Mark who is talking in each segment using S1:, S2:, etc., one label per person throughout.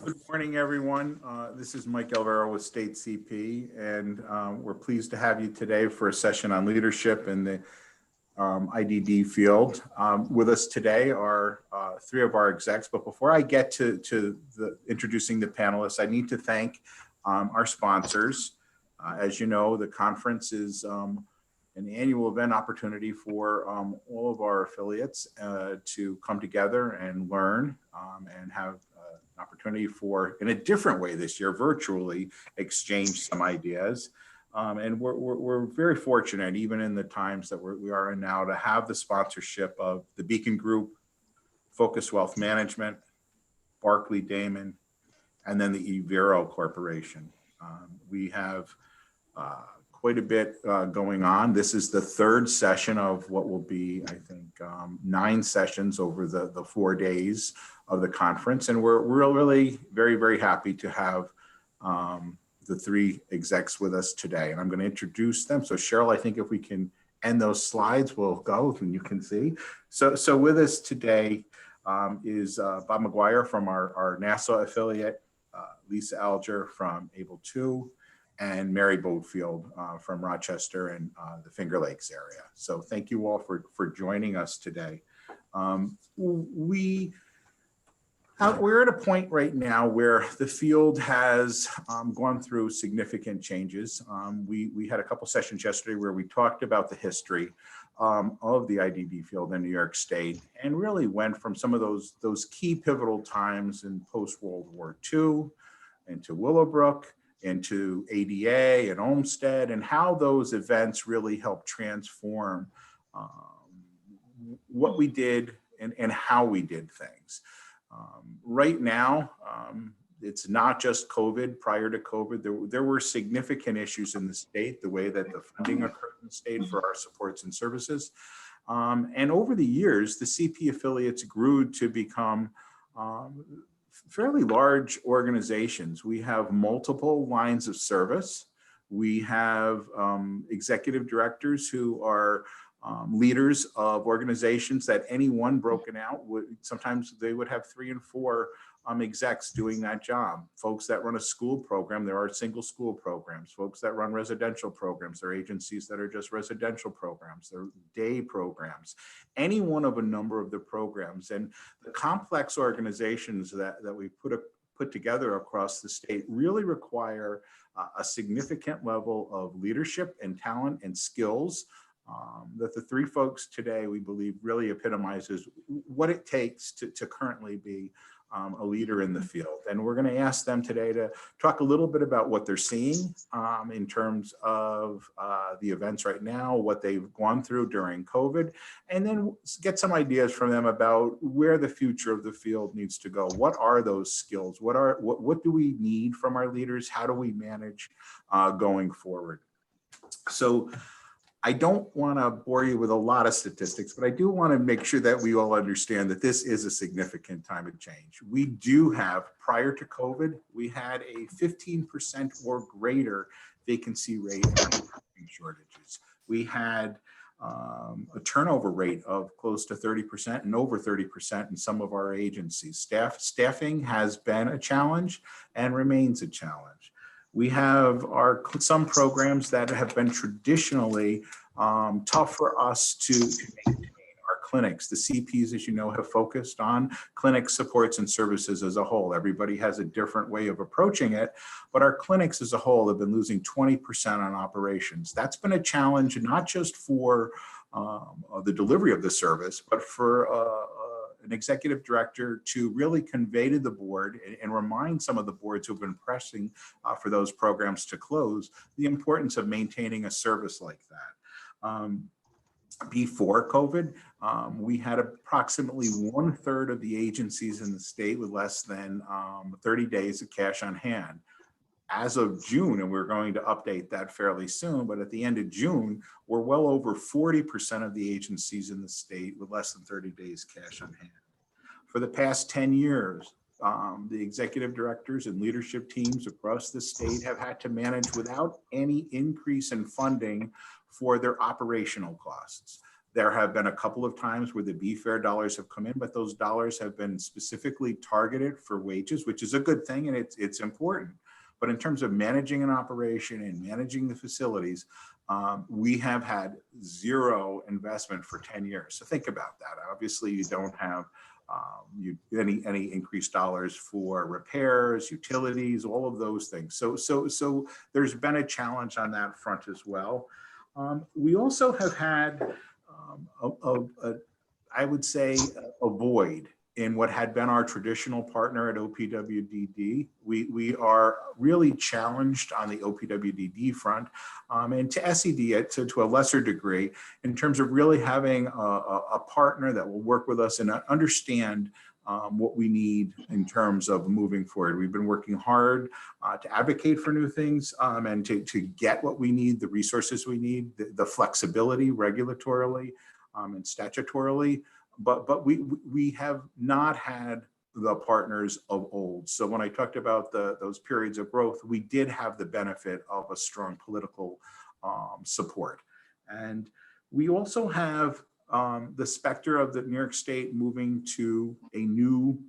S1: Good morning, everyone. This is Mike Alvaro with State CP, and we're pleased to have you today for a session on leadership in the IDD field. With us today are three of our execs, but before I get to introducing the panelists, I need to thank our sponsors. As you know, the conference is an annual event opportunity for all of our affiliates to come together and learn and have an opportunity for, in a different way this year, virtually exchange some ideas. And we're very fortunate, even in the times that we are in now, to have the sponsorship of the Beacon Group, Focus Wealth Management, Barclay Damon, and then the Evero Corporation. We have quite a bit going on. This is the third session of what will be, I think, 9 sessions over the 4 days of the conference. And we're really very, very happy to have the 3 execs with us today. And I'm going to introduce them. So Cheryl, I think if we can end those slides, we'll go and you can see. So with us today is Bob McGuire from our Nassau affiliate, Lisa Alger from Able 2, and Mary Boatfield from Rochester and the Finger Lakes area. So thank you all for joining us today. We're at a point right now where the field has gone through significant changes. We had a couple sessions yesterday where we talked about the history of the IDD field in New York State, and really went from some of those key pivotal times in post-World War II into Willowbrook, into ADA and Olmsted, and how those events really helped transform what we did and how we did things. Right now, it's not just COVID. Prior to COVID, there were significant issues in the state, the way that the funding occurred in the state for our supports and services. And over the years, the CP affiliates grew to become fairly large organizations. We have multiple lines of service. We have executive directors who are leaders of organizations that any one broken out sometimes they would have 3 and 4 execs doing that job. Folks that run a school program, there are single school programs. Folks that run residential programs, there are agencies that are just residential programs, they're day programs. Any one of a number of the programs, and the complex organizations that we put together across the state really require a significant level of leadership and talent and skills that the 3 folks today, we believe, really epitomizes what it takes to currently be a leader in the field. And we're going to ask them today to talk a little bit about what they're seeing in terms of the events right now, what they've gone through during COVID, and then get some ideas from them about where the future of the field needs to go. What are those skills? What do we need from our leaders? How do we manage going forward? So I don't want to bore you with a lot of statistics, but I do want to make sure that we all understand that this is a significant time of change. We do have, prior to COVID, we had a 15% or greater vacancy rate in shortages. We had a turnover rate of close to 30% and over 30% in some of our agencies. Staffing has been a challenge and remains a challenge. We have some programs that have been traditionally tough for us to maintain. Our clinics, the CPs, as you know, have focused on clinic supports and services as a whole. Everybody has a different way of approaching it, but our clinics as a whole have been losing 20% on operations. That's been a challenge, not just for the delivery of the service, but for an executive director to really convey to the board and remind some of the boards who've been pressing for those programs to close the importance of maintaining a service like that. Before COVID, we had approximately 1/3 of the agencies in the state with less than 30 days of cash on hand. As of June, and we're going to update that fairly soon, but at the end of June, we're well over 40% of the agencies in the state with less than 30 days cash on hand. For the past 10 years, the executive directors and leadership teams across the state have had to manage without any increase in funding for their operational costs. There have been a couple of times where the B-Fair dollars have come in, but those dollars have been specifically targeted for wages, which is a good thing, and it's important. But in terms of managing an operation and managing the facilities, we have had zero investment for 10 years. So think about that. Obviously, you don't have any increased dollars for repairs, utilities, all of those things. So there's been a challenge on that front as well. We also have had, I would say, a void in what had been our traditional partner at OPWDD. We are really challenged on the OPWDD front, and to SED to a lesser degree, in terms of really having a partner that will work with us and understand what we need in terms of moving forward. We've been working hard to advocate for new things and to get what we need, the resources we need, the flexibility regulatorily and statutorily. But we have not had the partners of old. So when I talked about those periods of growth, we did have the benefit of a strong political support. And we also have the specter of the New York State moving to a new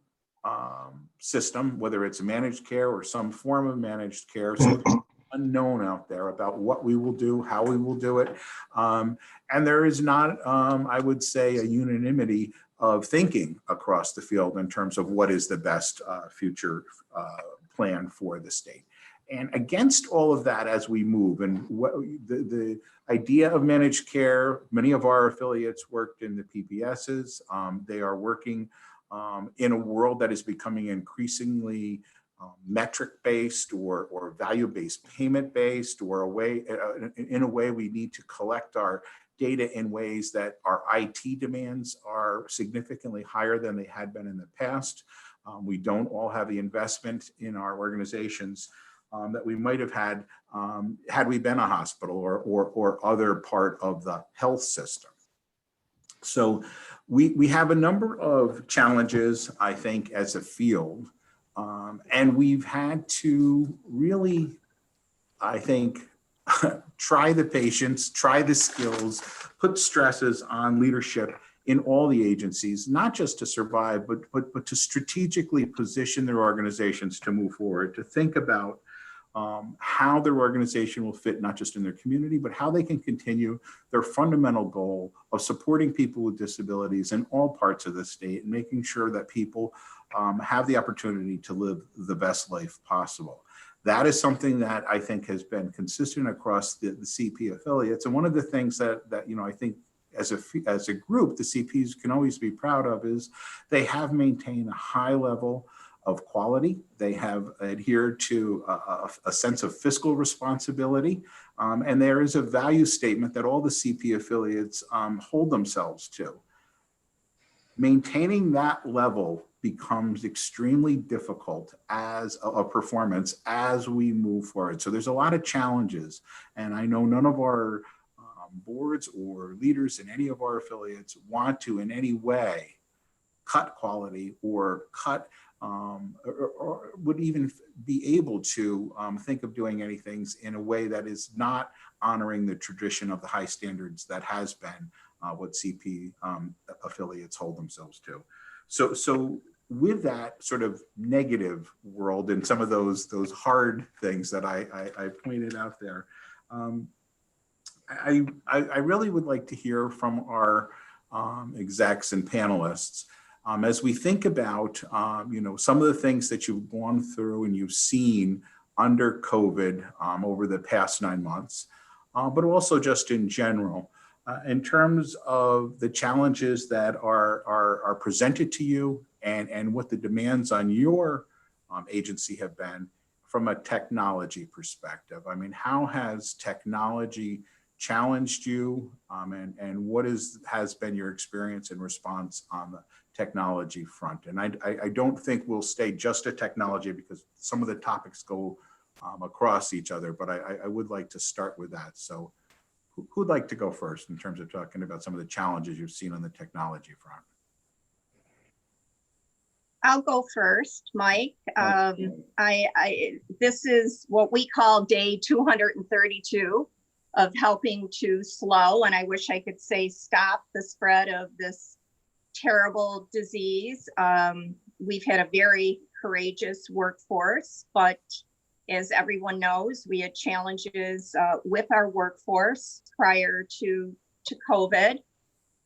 S1: system, whether it's managed care or some form of managed care. So it's unknown out there about what we will do, how we will do it. And there is not, I would say, a unanimity of thinking across the field in terms of what is the best future plan for the state. And against all of that as we move, and what the idea of managed care, many of our affiliates worked in the PPSs. They are working in a world that is becoming increasingly metric-based or value-based payment-based, or in a way we need to collect our data in ways that our IT demands are significantly higher than they had been in the past. We don't all have the investment in our organizations that we might have had had we been a hospital or other part of the health system. So we have a number of challenges, I think, as a field. And we've had to really, I think, try the patience, try the skills, put stresses on leadership in all the agencies, not just to survive, but to strategically position their organizations to move forward, to think about how their organization will fit not just in their community, but how they can continue their fundamental goal of supporting people with disabilities in all parts of the state and making sure that people have the opportunity to live the best life possible. That is something that I think has been consistent across the CP affiliates. And one of the things that I think as a group, the CPs can always be proud of is they have maintained a high level of quality. They have adhered to a sense of fiscal responsibility. And there is a value statement that all the CP affiliates hold themselves to. Maintaining that level becomes extremely difficult as a performance as we move forward. So there's a lot of challenges. And I know none of our boards or leaders in any of our affiliates want to in any way cut quality or cut or would even be able to think of doing anything in a way that is not honoring the tradition of the high standards that has been what CP affiliates hold themselves to. So with that sort of negative world and some of those hard things that I pointed out there, I really would like to hear from our execs and panelists as we think about some of the things that you've gone through and you've seen under COVID over the past 9 months, but also just in general, in terms of the challenges that are presented to you and what the demands on your agency have been from a technology perspective. I mean, how has technology challenged you and what has been your experience and response on the technology front? And I don't think we'll stay just at technology because some of the topics go across each other, but I would like to start with that. So who'd like to go first in terms of talking about some of the challenges you've seen on the technology front?
S2: I'll go first, Mike. This is what we call day 232 of helping to slow, and I wish I could say stop, the spread of this terrible disease. We've had a very courageous workforce, but as everyone knows, we had challenges with our workforce prior to COVID.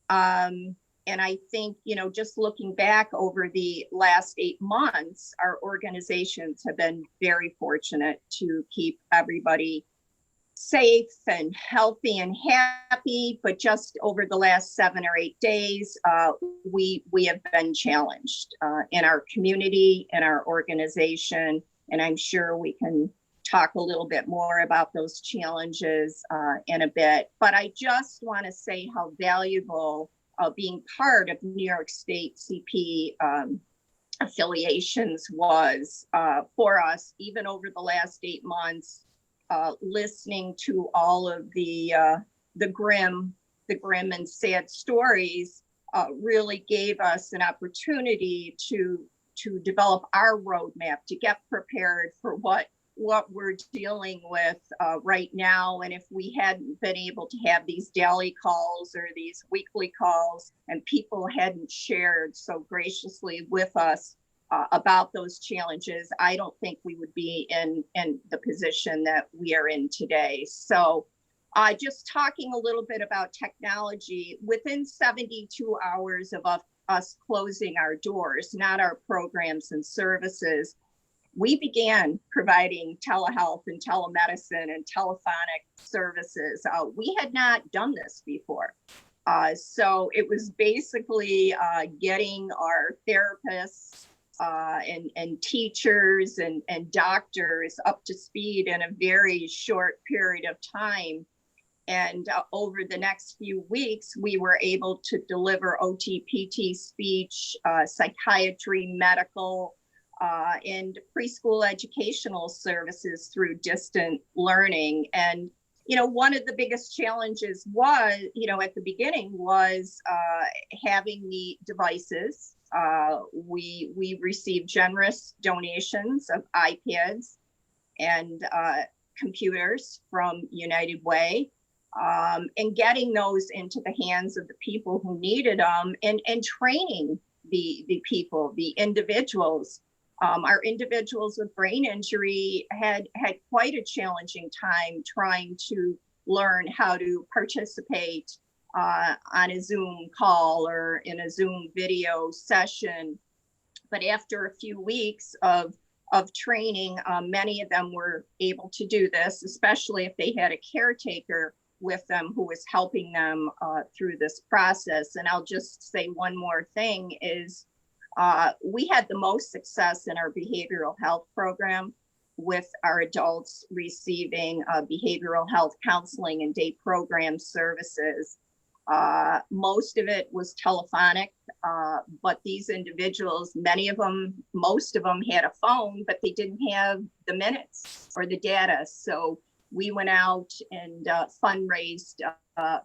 S2: And I think, just looking back over the last 8 months, our organizations have been very fortunate to keep everybody safe and healthy and happy. But just over the last 7 or 8 days, we have been challenged in our community, in our organization. And I'm sure we can talk a little bit more about those challenges in a bit. But I just want to say how valuable being part of New York State CP affiliations was for us, even over the last 8 months, listening to all of the grim and sad stories really gave us an opportunity to develop our roadmap, to get prepared for what we're dealing with right now. And if we hadn't been able to have these daily calls or these weekly calls, and people hadn't shared so graciously with us about those challenges, I don't think we would be in the position that we are in today. So just talking a little bit about technology, within 72 hours of us closing our doors, not our programs and services, we began providing telehealth and telemedicine and telephonic services. We had not done this before. So it was basically getting our therapists and teachers and doctors up to speed in a very short period of time. And over the next few weeks, we were able to deliver OT, PT, speech, psychiatry, medical, and preschool educational services through distant learning. And, one of the biggest challenges was, at the beginning was having the devices. We received generous donations of iPads and computers from United Way, and getting those into the hands of the people who needed them, and training the people, the individuals. Our individuals with brain injury had quite a challenging time trying to learn how to participate on a Zoom call or in a Zoom video session. But after a few weeks of training, many of them were able to do this, especially if they had a caretaker with them who was helping them through this process. And I'll just say one more thing is, we had the most success in our behavioral health program, with our adults receiving behavioral health counseling and day program services. Most of it was telephonic, but these individuals, most of them had a phone, but they didn't have the minutes or the data. So we went out and fundraised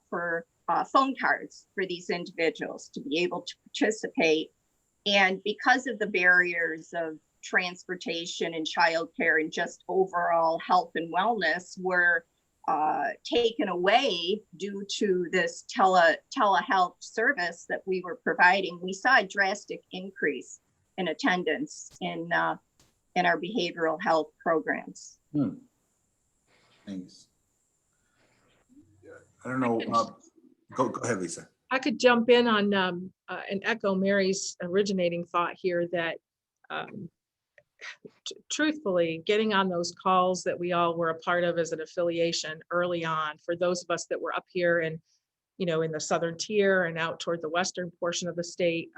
S2: for phone cards for these individuals to be able to participate. And because of the barriers of transportation and childcare and just overall health and wellness were taken away due to this telehealth service that we were providing, we saw a drastic increase in attendance in our behavioral health programs.
S1: Thanks. I don't know. Go ahead, Lisa.
S3: I could jump in on and echo Mary's originating thought here that truthfully, getting on those calls that we all were a part of as an affiliation early on, for those of us that were up here and, in the southern tier and out toward the western portion of the state,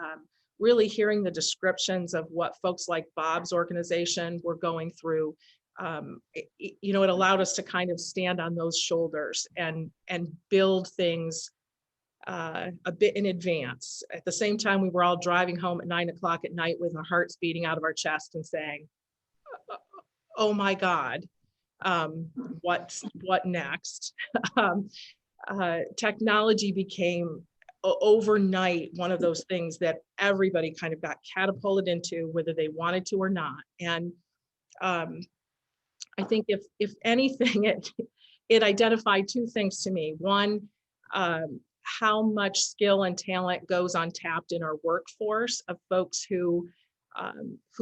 S3: really hearing the descriptions of what folks like Bob's organization were going through, it allowed us to kind of stand on those shoulders and build things a bit in advance. At the same time, we were all driving home at 9 o'clock at night with our hearts beating out of our chest and saying, oh my God, what next? Technology became overnight one of those things that everybody kind of got catapulted into, whether they wanted to or not. And I think if anything, it identified two things to me. One, how much skill and talent goes untapped in our workforce of folks who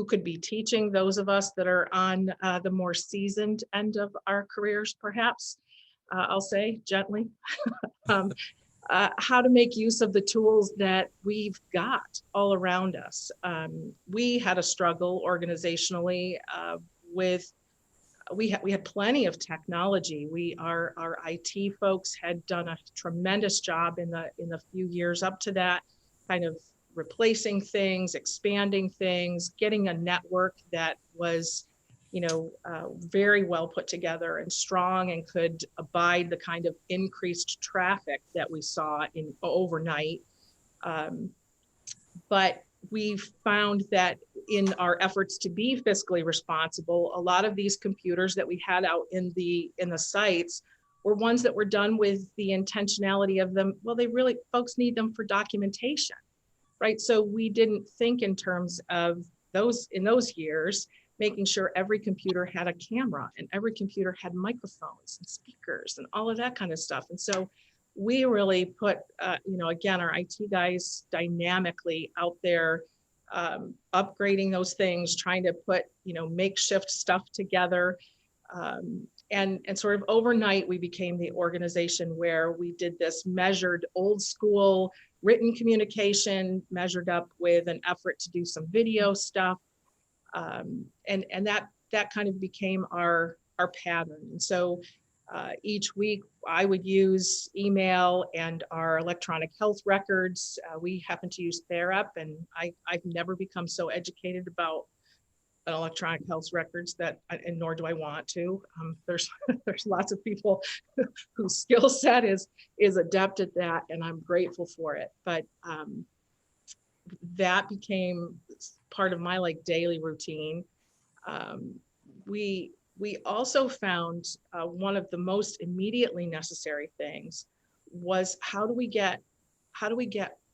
S3: could be teaching those of us that are on the more seasoned end of our careers, perhaps, I'll say gently, how to make use of the tools that we've got all around us. We had a struggle organizationally with, we had plenty of technology. Our IT folks had done a tremendous job in the few years up to that, kind of replacing things, expanding things, getting a network that was, very well put together and strong and could abide the kind of increased traffic that we saw in overnight. But we've found that in our efforts to be fiscally responsible, a lot of these computers that we had out in the sites were ones that were done with the intentionality of them. Well, folks need them for documentation, right? So we didn't think in terms of in those years, making sure every computer had a camera and every computer had microphones and speakers and all of that kind of stuff. And so we really put, again, our IT guys dynamically out there, upgrading those things, trying to put, makeshift stuff together. And sort of overnight, we became the organization where we did this measured old school written communication, measured up with an effort to do some video stuff. And that kind of became our pattern. And so each week I would use email and our electronic health records. We happen to use TheraP, and I've never become so educated about electronic health records and nor do I want to. There's lots of people whose skill set is adept at that, and I'm grateful for it. But that became part of my daily routine. We also found one of the most immediately necessary things was how do we get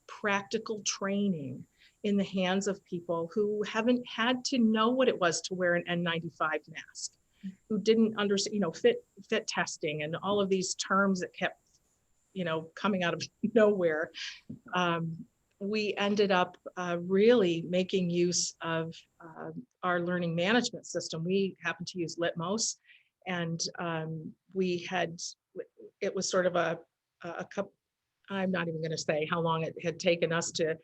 S3: practical training in the hands of people who haven't had to know what it was to wear an N95 mask, who didn't understand, fit testing and all of these terms that kept, coming out of nowhere. We ended up really making use of our learning management system. We happen to use Litmos, and it was sort of a couple, I'm not even going to say how long it had taken us to,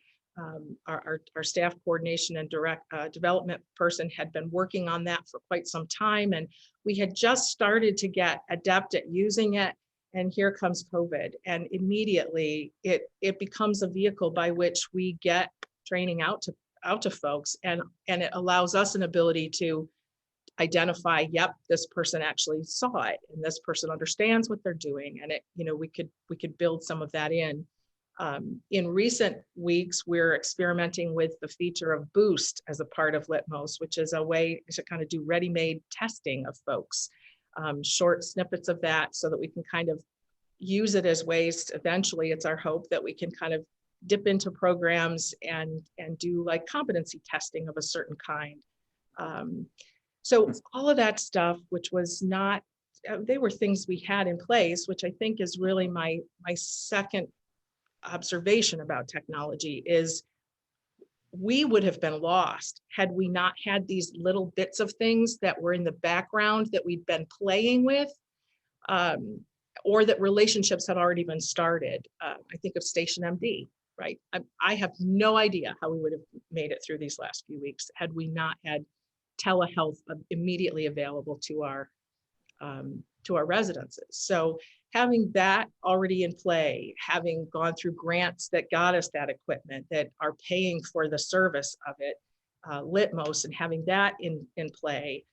S3: our staff coordination and direct development person had been working on that for quite some time. And we had just started to get adept at using it. And here comes COVID. And immediately it becomes a vehicle by which we get training out to folks. And it allows us an ability to identify, yep, this person actually saw it and this person understands what they're doing. And we could build some of that in. In recent weeks, we're experimenting with the feature of Boost as a part of Litmos, which is a way to kind of do ready-made testing of folks, short snippets of that, so that we can kind of use it as ways to, eventually, it's our hope that we can kind of dip into programs and do competency testing of a certain kind. So all of that stuff, which was not, they were things we had in place, which I think is really my second observation about technology, is we would have been lost had we not had these little bits of things that were in the background that we'd been playing with, or that relationships had already been started. I think of Station MD, right? I have no idea how we would have made it through these last few weeks had we not had telehealth immediately available to our residences. So having that already in play, having gone through grants that got us that equipment, that are paying for the service of it, Litmos, and having that in play,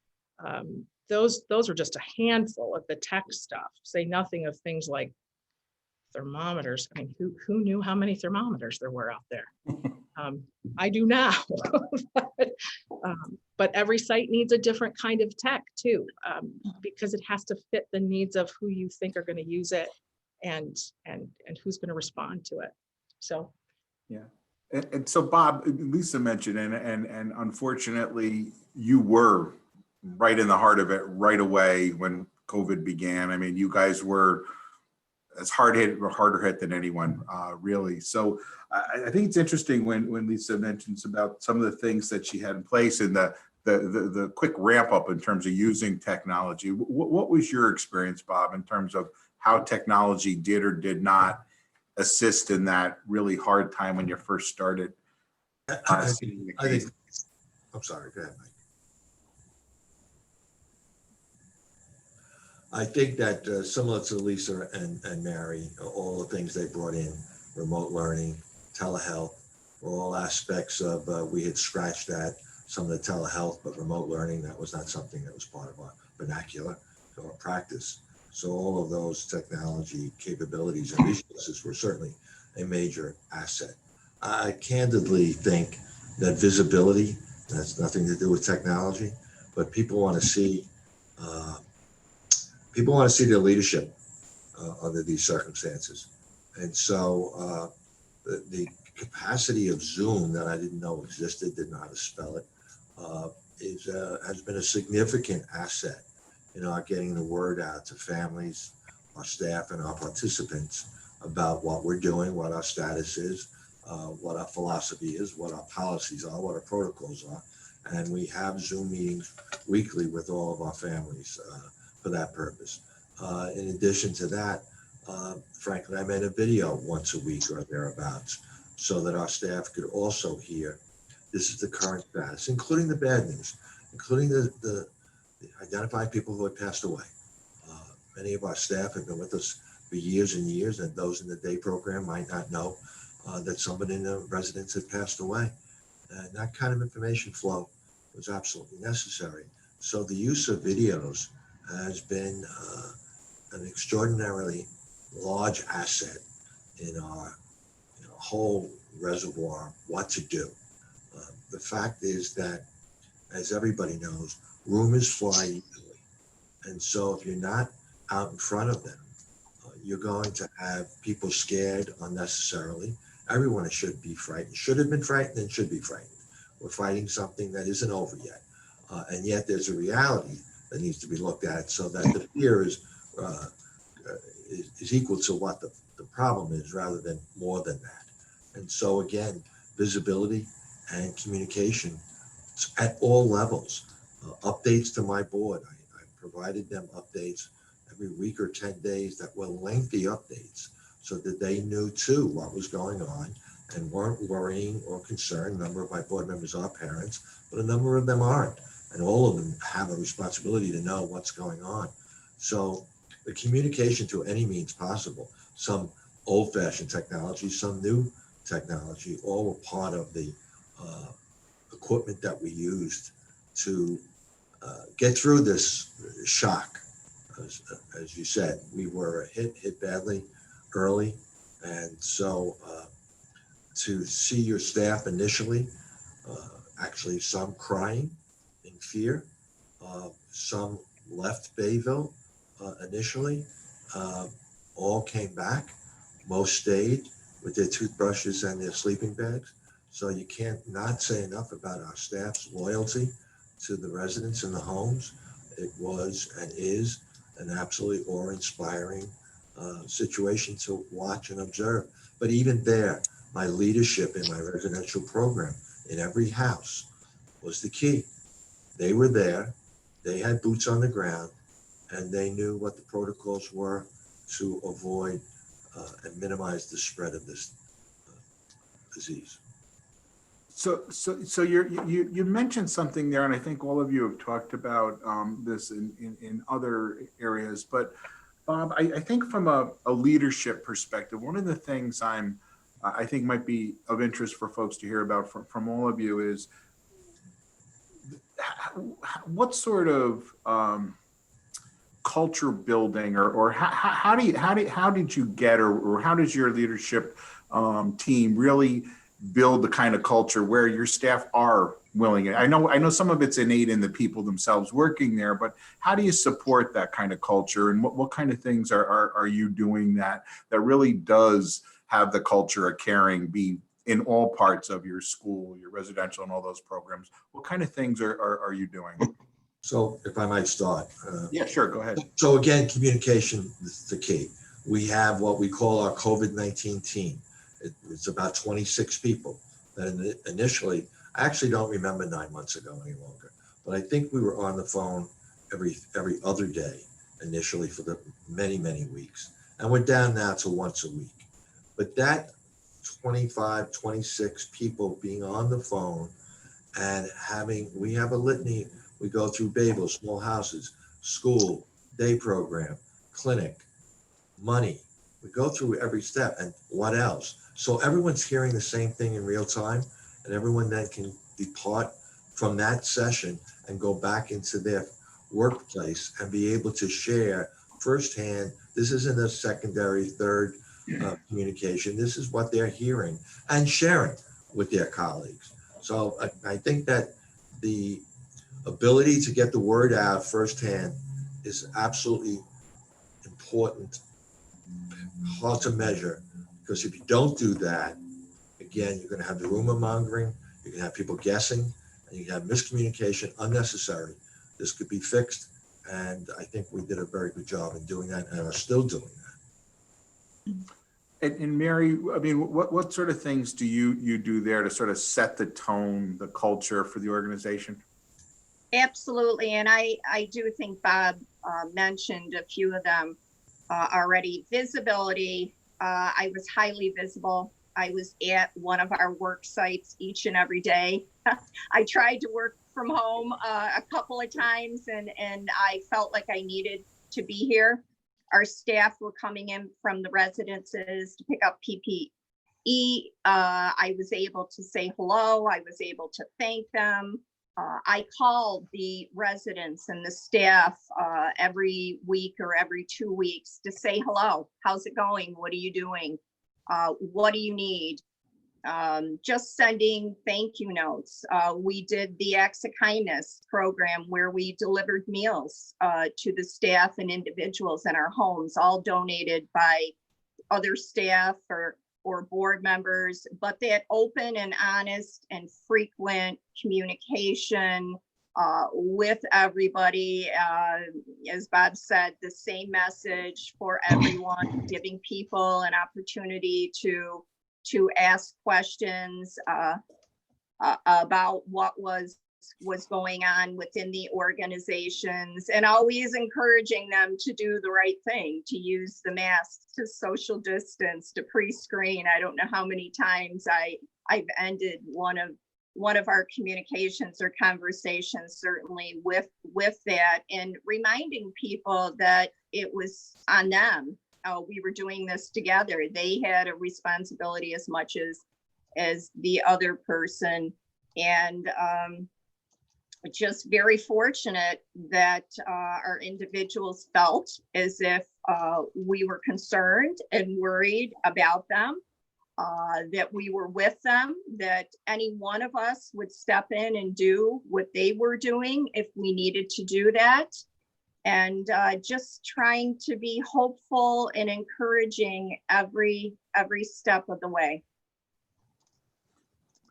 S3: those are just a handful of the tech stuff. Say nothing of things like thermometers. I mean, who knew how many thermometers there were out there? I do now. But every site needs a different kind of tech too, because it has to fit the needs of who you think are going to use it and who's going to respond to it. So,
S1: yeah. And so, Bob, Lisa mentioned, and unfortunately, you were right in the heart of it right away when COVID began. I mean, you guys were as hard hit or harder hit than anyone, really. So I think it's interesting when Lisa mentions about some of the things that she had in place and the quick ramp up in terms of using technology. What was your experience, Bob, in terms of how technology did or did not assist in that really hard time when you first started?
S4: I think, I'm sorry, go ahead, Mike. I think that similar to Lisa and Mary, all the things they brought in, remote learning, telehealth, were all aspects of, we had scratched at some of the telehealth, but remote learning, that was not something that was part of our vernacular or practice. So all of those technology capabilities and resources were certainly a major asset. I candidly think that visibility has nothing to do with technology, but people want to see their leadership under these circumstances. And so the capacity of Zoom that I didn't know existed, didn't know how to spell it, has been a significant asset in our getting the word out to families, our staff, and our participants about what we're doing, what our status is, what our philosophy is, what our policies are, what our protocols are. And we have Zoom meetings weekly with all of our families for that purpose. In addition to that, frankly, I made a video once a week or thereabouts so that our staff could also hear this is the current status, including the bad news, including the identified people who had passed away. Many of our staff have been with us for years and years, and those in the day program might not know that somebody in the residence had passed away. And that kind of information flow was absolutely necessary. So the use of videos has been an extraordinarily large asset in our whole reservoir, what to do. The fact is that, as everybody knows, rumors fly easily. And so if you're not out in front of them, you're going to have people scared unnecessarily. Everyone should be frightened, should have been frightened and should be frightened. We're fighting something that isn't over yet. And yet there's a reality that needs to be looked at so that the fear is equal to what the problem is rather than more than that. And so again, visibility and communication at all levels. Updates to my board. I provided them updates every week or 10 days that were lengthy updates so that they knew too what was going on and weren't worrying or concerned. A number of my board members are parents, but a number of them aren't. And all of them have a responsibility to know what's going on. So the communication to any means possible, some old-fashioned technology, some new technology, all were part of the equipment that we used to get through this shock. As you said, we were hit badly early. And so to see your staff initially, actually some crying in fear, some left Bayville initially, all came back, most stayed with their toothbrushes and their sleeping bags. So you can't not say enough about our staff's loyalty to the residents in the homes. It was and is an absolutely awe-inspiring situation to watch and observe. But even there, my leadership in my residential program in every house was the key. They were there, they had boots on the ground, and they knew what the protocols were to avoid and minimize the spread of this disease.
S1: So you mentioned something there, and I think all of you have talked about this in other areas. But Bob, I think from a leadership perspective, one of the things I think might be of interest for folks to hear about from all of you is what sort of culture building or how did you get or how does your leadership team really build the kind of culture where your staff are willing? I know some of it's innate in the people themselves working there, but how do you support that kind of culture, and what kind of things are you doing that really does have the culture of caring be in all parts of your school, your residential, and all those programs? What kind of things are you doing?
S4: So if I might start.
S1: Yeah, sure, go ahead.
S4: So again, communication is the key. We have what we call our COVID-19 team. It's about 26 people. And initially, I actually don't remember 9 months ago any longer, but I think we were on the phone every other day initially for the many, many weeks. And we're down now to once a week. But that 25, 26 people being on the phone and we have a litany. We go through Babel, small houses, school, day program, clinic, money. We go through every step and what else? So everyone's hearing the same thing in real time, and everyone then can depart from that session and go back into their workplace and be able to share firsthand. This isn't a secondary, third communication. This is what they're hearing and sharing with their colleagues. So I think that the ability to get the word out firsthand is absolutely important, hard to measure, because if you don't do that, again, you're going to have the rumor mongering, you're going to have people guessing, and you can have miscommunication, unnecessary. This could be fixed, and I think we did a very good job in doing that and are still doing that.
S1: And Mary, I mean, what sort of things do you do there to sort of set the tone, the culture for the organization?
S2: Absolutely. And I do think Bob mentioned a few of them already. Visibility. I was highly visible. I was at one of our work sites each and every day. I tried to work from home a couple of times, and I felt like I needed to be here. Our staff were coming in from the residences to pick up PPE. I was able to say hello. I was able to thank them. I called the residents and the staff every week or every 2 weeks to say hello. How's it going? What are you doing? What do you need? Just sending thank you notes. We did the Acts of Kindness program where we delivered meals to the staff and individuals in our homes, all donated by other staff or board members, but that open and honest and frequent communication with everybody. As Bob said, the same message for everyone, giving people an opportunity to ask questions about what was going on within the organizations, and always encouraging them to do the right thing, to use the masks, to social distance, to pre-screen. I don't know how many times I've ended one of our communications or conversations, certainly with that, and reminding people that it was on them. We were doing this together. They had a responsibility as much as the other person, and just very fortunate that our individuals felt as if we were concerned and worried about them, that we were with them, that any one of us would step in and do what they were doing if we needed to do that. And just trying to be hopeful and encouraging every step of the way.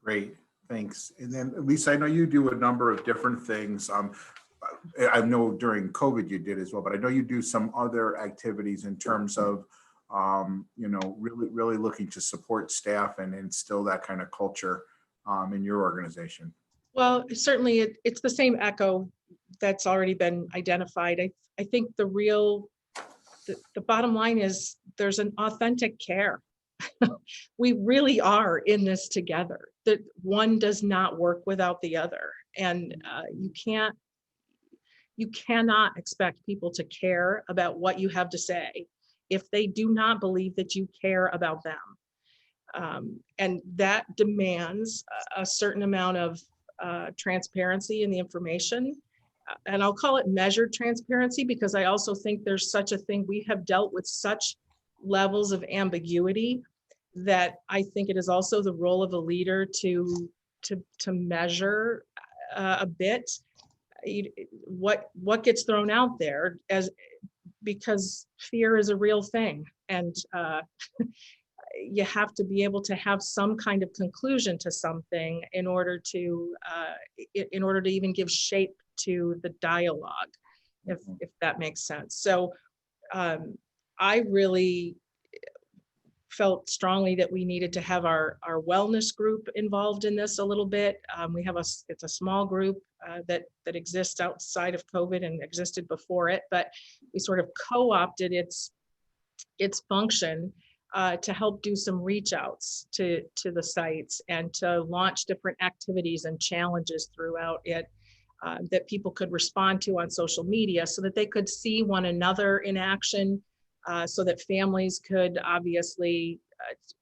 S1: Great, thanks. And then Lisa, I know you do a number of different things. I know during COVID you did as well, but I know you do some other activities in terms of, really looking to support staff and instill that kind of culture in your organization.
S3: Well, certainly it's the same echo that's already been identified. I think the bottom line is there's an authentic care. We really are in this together, that one does not work without the other. And you cannot expect people to care about what you have to say if they do not believe that you care about them. And that demands a certain amount of transparency in the information. And I'll call it measured transparency, because I also think there's such a thing. We have dealt with such levels of ambiguity that I think it is also the role of a leader to measure a bit what gets thrown out there, because fear is a real thing, and you have to be able to have some kind of conclusion to something in order to even give shape to the dialogue, if that makes sense. So I really felt strongly that we needed to have our wellness group involved in this a little bit. We have it's a small group that exists outside of COVID and existed before it, but we sort of co-opted its function to help do some reach outs to the sites and to launch different activities and challenges throughout it that people could respond to on social media so that they could see one another in action, so that families could obviously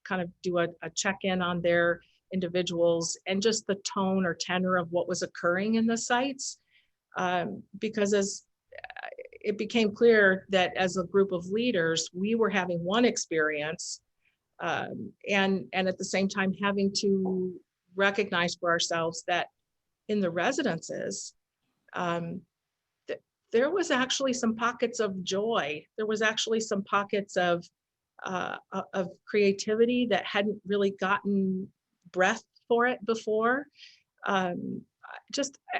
S3: kind of do a check-in on their individuals and just the tone or tenor of what was occurring in the sites. Because as it became clear that as a group of leaders, we were having one experience and at the same time having to recognize for ourselves that in the residences, there was actually some pockets of joy. There was actually some pockets of creativity that hadn't really gotten breath for it before. And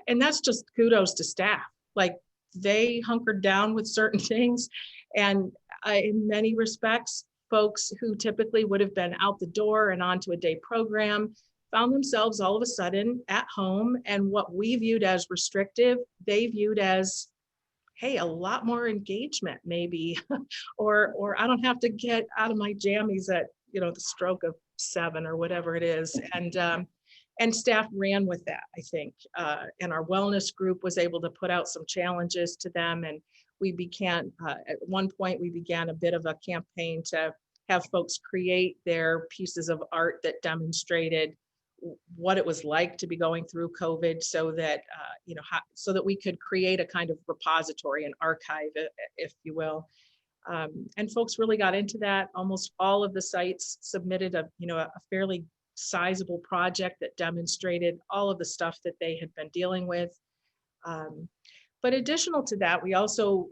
S3: that's just kudos to staff. Like, they hunkered down with certain things. And in many respects, folks who typically would have been out the door and onto a day program found themselves all of a sudden at home. And what we viewed as restrictive, they viewed as, hey, a lot more engagement maybe, or I don't have to get out of my jammies at, the stroke of 7 or whatever it is. And staff ran with that, I think. And our wellness group was able to put out some challenges to them. And we began, at one point, we began a bit of a campaign to have folks create their pieces of art that demonstrated what it was like to be going through COVID, so that, so that we could create a kind of repository, an archive, if you will. And folks really got into that. Almost all of the sites submitted a fairly sizable project that demonstrated all of the stuff that they had been dealing with. But additional to that, we also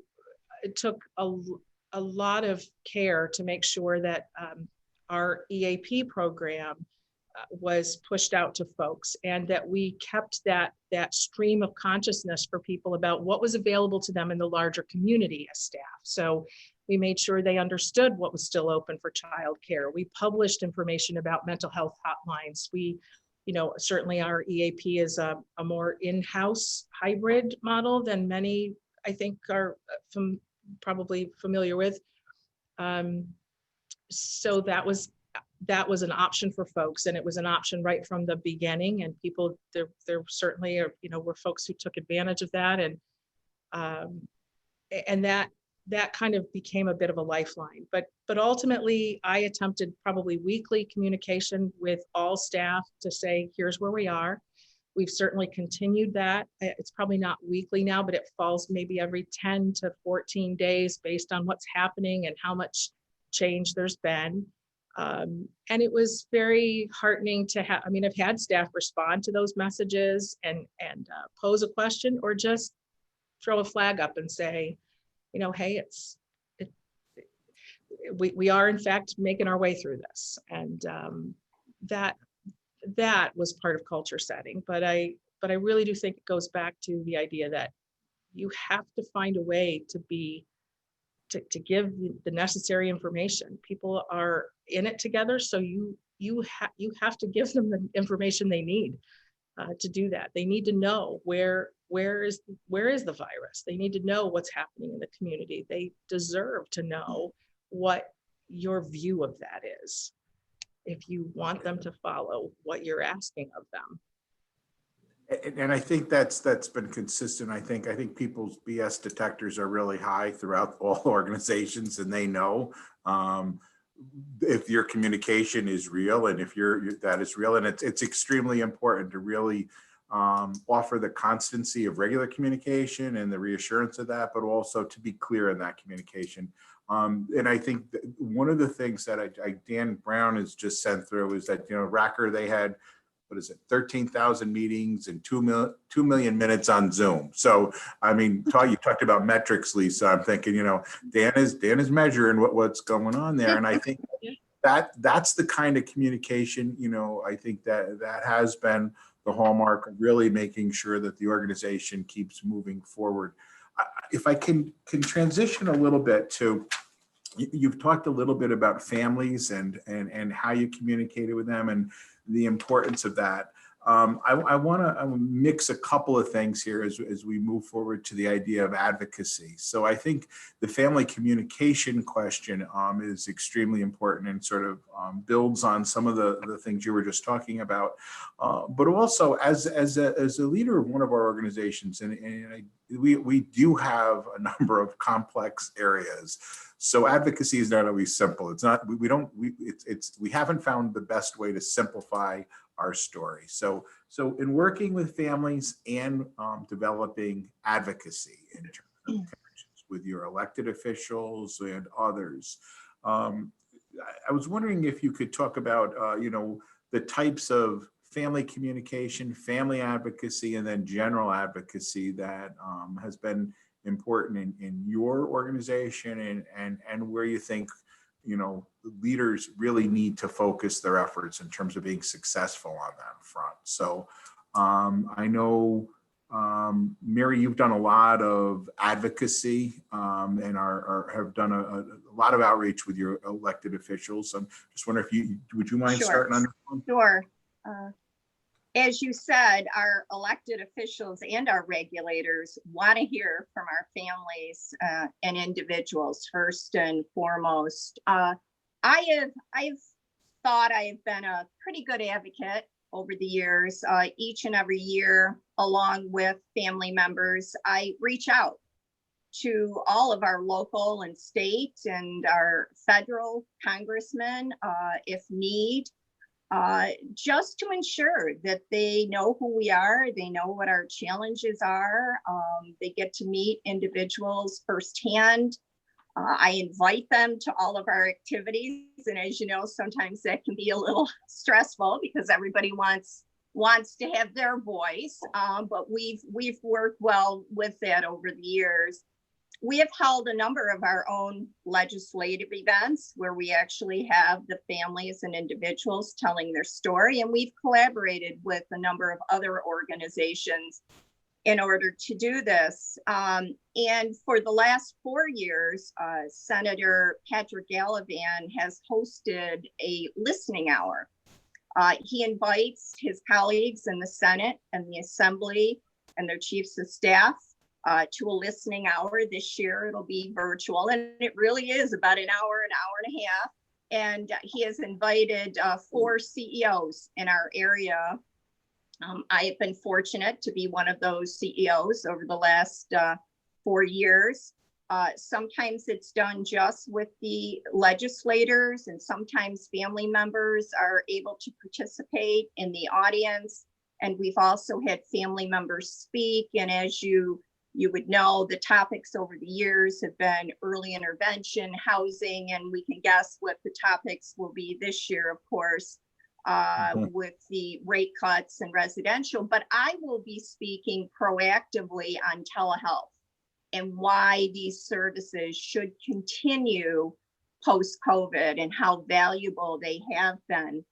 S3: took a lot of care to make sure that our EAP program was pushed out to folks, and that we kept that stream of consciousness for people about what was available to them in the larger community as staff. So we made sure they understood what was still open for childcare. We published information about mental health hotlines. We, certainly our EAP is a more in-house hybrid model than many, I think, are probably familiar with. So that was an option for folks, and it was an option right from the beginning. And people, there certainly are, were folks who took advantage of that, and that kind of became a bit of a lifeline. But ultimately, I attempted probably weekly communication with all staff to say, here's where we are. We've certainly continued that. It's probably not weekly now, but it falls maybe every 10 to 14 days based on what's happening and how much change there's been. And it was very heartening to have, I've had staff respond to those messages and pose a question, or just throw a flag up and say, hey, we are in fact making our way through this. And that was part of culture setting. But I really do think it goes back to the idea that you have to find a way to give the necessary information. People are in it together, so you have to give them the information they need to do that. They need to know where is the virus. They need to know what's happening in the community. They deserve to know what your view of that is, if you want them to follow what you're asking of them.
S1: And I think that's been consistent. I think people's BS detectors are really high throughout all organizations, and they know if your communication is real, and if that is real. And it's extremely important to really offer the constancy of regular communication and the reassurance of that, but also to be clear in that communication. And I think that one of the things that Dan Brown has just sent through is that, Racker, they had, 13,000 meetings and 2 million minutes on Zoom. So, you talked about metrics, Lisa. I'm thinking, Dan is measuring what's going on there. And I think that's the kind of communication, I think that has been the hallmark of really making sure that the organization keeps moving forward. If I can transition a little bit to, you've talked a little bit about families and how you communicated with them and the importance of that. I want to mix a couple of things here as we move forward to the idea of advocacy. So I think the family communication question is extremely important and sort of builds on some of the things you were just talking about. But also as a leader of one of our organizations, we do have a number of complex areas. So advocacy is not always simple. It's not, we haven't found the best way to simplify our story. So in working with families and developing advocacy in terms of connections with your elected officials and others, I was wondering if you could talk about, the types of family communication, family advocacy, and then general advocacy that has been important in your organization and where you think leaders really need to focus their efforts in terms of being successful on that front. So I know, Mary, you've done a lot of advocacy and have done a lot of outreach with your elected officials. I'm just wondering if would you mind
S2: Sure.
S1: starting on this one?
S2: Sure. As you said, our elected officials and our regulators want to hear from our families and individuals first and foremost. I've thought I've been a pretty good advocate over the years. Each and every year, along with family members, I reach out to all of our local and state and our federal congressmen if need. Just to ensure that they know who we are, they know what our challenges are, they get to meet individuals firsthand. I invite them to all of our activities, and as you know, sometimes that can be a little stressful because everybody wants to have their voice, but we've worked well with that over the years. We have held a number of our own legislative events where we actually have the families and individuals telling their story, and we've collaborated with a number of other organizations in order to do this. And for the last 4 years, Senator Patrick Gallivan has hosted a listening hour. He invites his colleagues in the Senate and the Assembly and their chiefs of staff to a listening hour. This year it'll be virtual, and it really is about an hour and a half. And he has invited 4 CEOs in our area. I have been fortunate to be one of those CEOs over the last 4 years. Sometimes it's done just with the legislators, and sometimes family members are able to participate in the audience. And we've also had family members speak. And as you would know, the topics over the years have been early intervention, housing, and we can guess what the topics will be this year, of course, with the rate cuts and residential. But I will be speaking proactively on telehealth and why these services should continue post-COVID and how valuable they have been.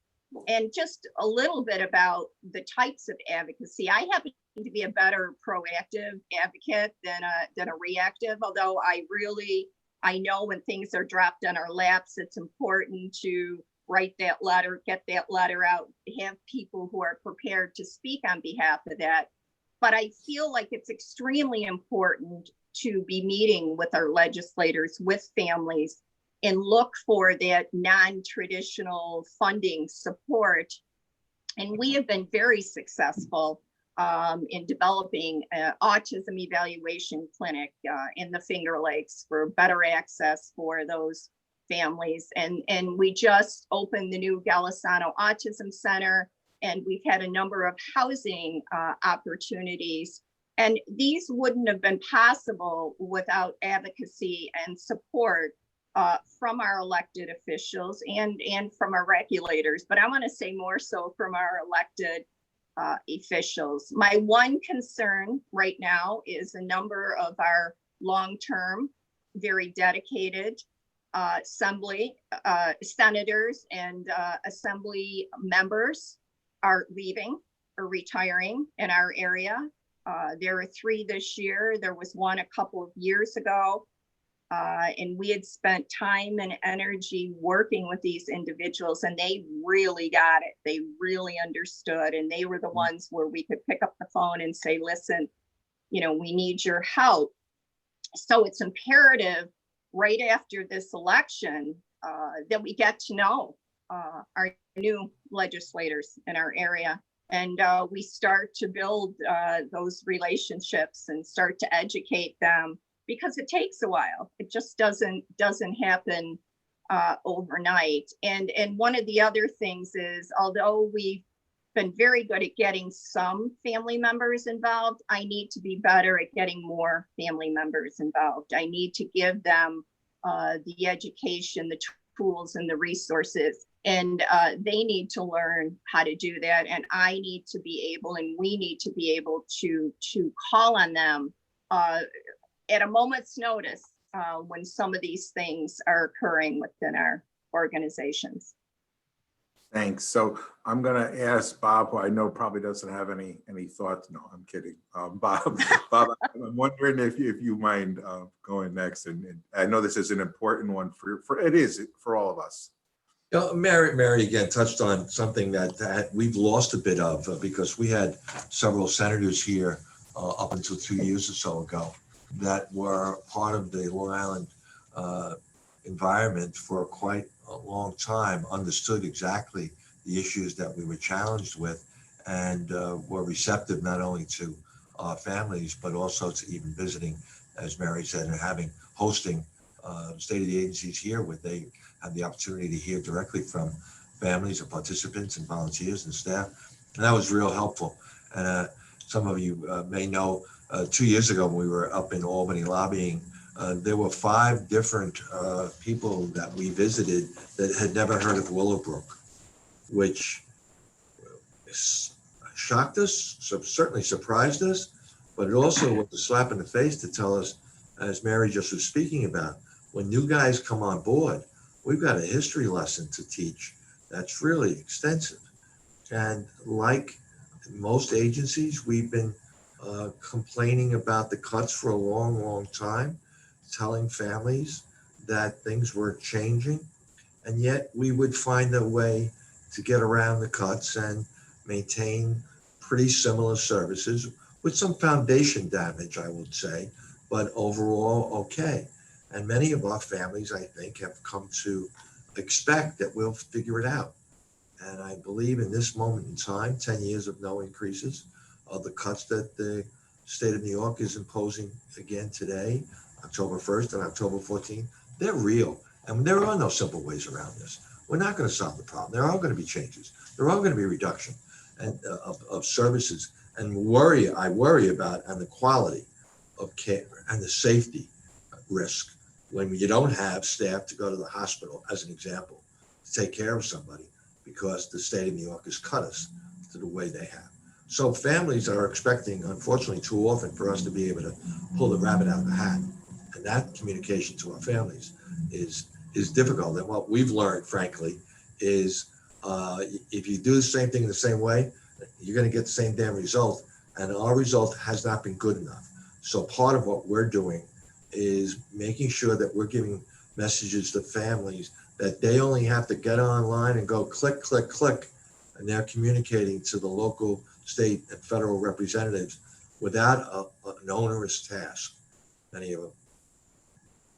S2: And just a little bit about the types of advocacy. I happen to be a better proactive advocate than a reactive, although I know when things are dropped on our laps, it's important to write that letter, get that letter out, have people who are prepared to speak on behalf of that. But I feel like it's extremely important to be meeting with our legislators, with families, and look for that non-traditional funding support. And we have been very successful in developing an autism evaluation clinic in the Finger Lakes for better access for those families. And we just opened the new Golisano Autism Center, and we've had a number of housing opportunities. And these wouldn't have been possible without advocacy and support from our elected officials and from our regulators. But I want to say more so from our elected officials. My one concern right now is a number of our long-term, very dedicated assembly senators and assembly members are leaving are retiring in our area. There are 3 this year. There was 1 a couple of years ago. And we had spent time and energy working with these individuals, and they really got it. They really understood, and they were the ones where we could pick up the phone and say, listen, you know, we need your help. So it's imperative right after this election that we get to know our new legislators in our area, and we start to build those relationships and start to educate them, because it takes a while. It just doesn't happen overnight. And one of the other things is, although we've been very good at getting some family members involved, I need to be better at getting more family members involved. I need to give them the education, the tools, and the resources. And they need to learn how to do that. And I need to be able, and we need to be able to call on them at a moment's notice when some of these things are occurring within our organizations.
S1: Thanks. So I'm going to ask Bob, who I know probably doesn't have any thoughts. No, I'm kidding. Bob, I'm wondering if you mind going next. And I know this is an important one for it is for all of us.
S4: You know, Mary again touched on something that we've lost a bit of because we had several senators here up until 2 years or so ago that were part of the Long Island environment for quite a long time, understood exactly the issues that we were challenged with, and were receptive not only to our families, but also to even visiting, as Mary said, and hosting state of the agencies here, where they have the opportunity to hear directly from families and participants and volunteers and staff. And that was real helpful. And some of you may know, 2 years ago when we were up in Albany lobbying, there were 5 different people that we visited that had never heard of Willowbrook, which shocked us, certainly surprised us, but it also was a slap in the face to tell us, as Mary just was speaking about, when new guys come on board, we've got a history lesson to teach that's really extensive. And like most agencies, we've been complaining about the cuts for a long time, telling families that things were changing, and yet we would find a way to get around the cuts and maintain pretty similar services with some foundation damage, I would say, but overall okay. And many of our families, I think, have come to expect that we'll figure it out. And I believe in this moment in time, 10 years of no increases, of the cuts that the state of New York is imposing again today, October 1st and October 14th, they're real. And there are no simple ways around this. We're not going to solve the problem. There are going to be changes. There are going to be reduction and of services. And I worry about and the quality of care and the safety risk when you don't have staff to go to the hospital, as an example, to take care of somebody because the state of New York has cut us to the way they have. So families are expecting, unfortunately, too often for us to be able to pull the rabbit out of the hat. And that communication to our families is difficult. And what we've learned, frankly, is if you do the same thing in the same way, you're going to get the same damn result. And our result has not been good enough. So part of what we're doing is making sure that we're giving messages to families that they only have to get online and go click, click, click, and they're communicating to the local, state, and federal representatives without an onerous task. Many of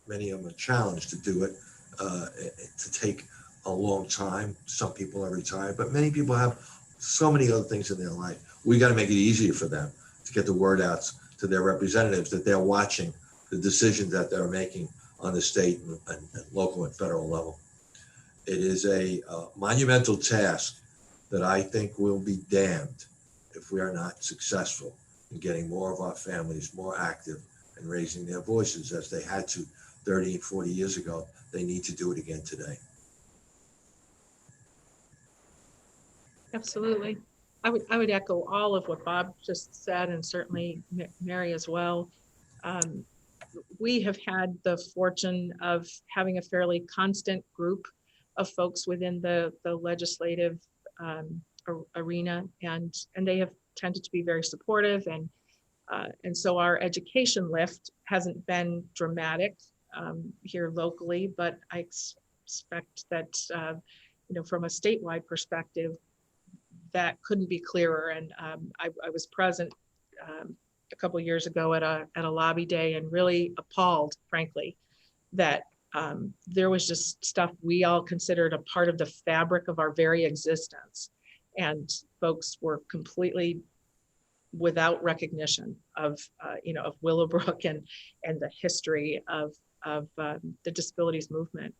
S4: them are challenged to do it, to take a long time. Some people are retired, but many people have so many other things in their life. We got to make it easier for them to get the word out to their representatives that they're watching the decisions that they're making on the state and local and federal level. It is a monumental task that I think will be damned if we are not successful in getting more of our families more active and raising their voices as they had to 30 and 40 years ago. They need to do it again today.
S3: Absolutely. I would echo all of what Bob just said, and certainly Mary as well. We have had the fortune of having a fairly constant group of folks within the legislative arena, and they have tended to be very supportive, and so our education lift hasn't been dramatic here locally, but I expect that from a statewide perspective, that couldn't be clearer. And I was present a couple of years ago at a lobby day and really appalled, frankly, that there was just stuff we all considered a part of the fabric of our very existence. And folks were completely without recognition of Willowbrook and the history of the disabilities movement.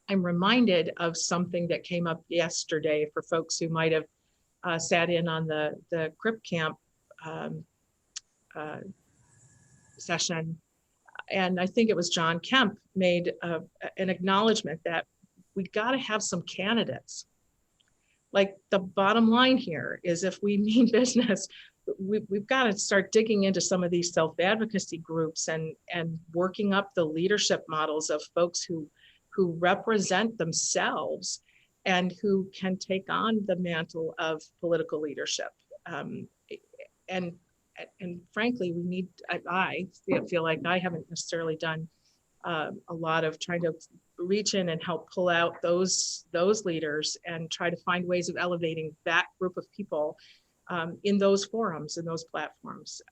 S3: I'm reminded of something that came up yesterday for folks who might have sat in on the Crip Camp session. And I think it was John Kemp made an acknowledgement that we got to have some candidates. Like, the bottom line here is, if we mean business, we've got to start digging into some of these self-advocacy groups and working up the leadership models of folks who represent themselves and who can take on the mantle of political leadership. And frankly, we need, I feel like I haven't necessarily done a lot of trying to reach in and help pull out those leaders and try to find ways of elevating that group of people in those forums, in those platforms.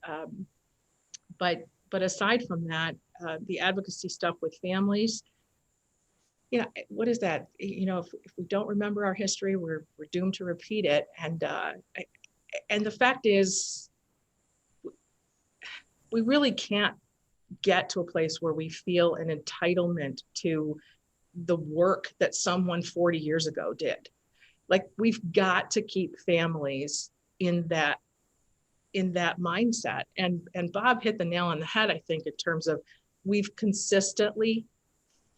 S3: But aside from that, the advocacy stuff with families, what is that? If we don't remember our history, we're doomed to repeat it. And the fact is, we really can't get to a place where we feel an entitlement to the work that someone 40 years ago did. Like, we've got to keep families in that mindset. And Bob hit the nail on the head, I think, in terms of, we've consistently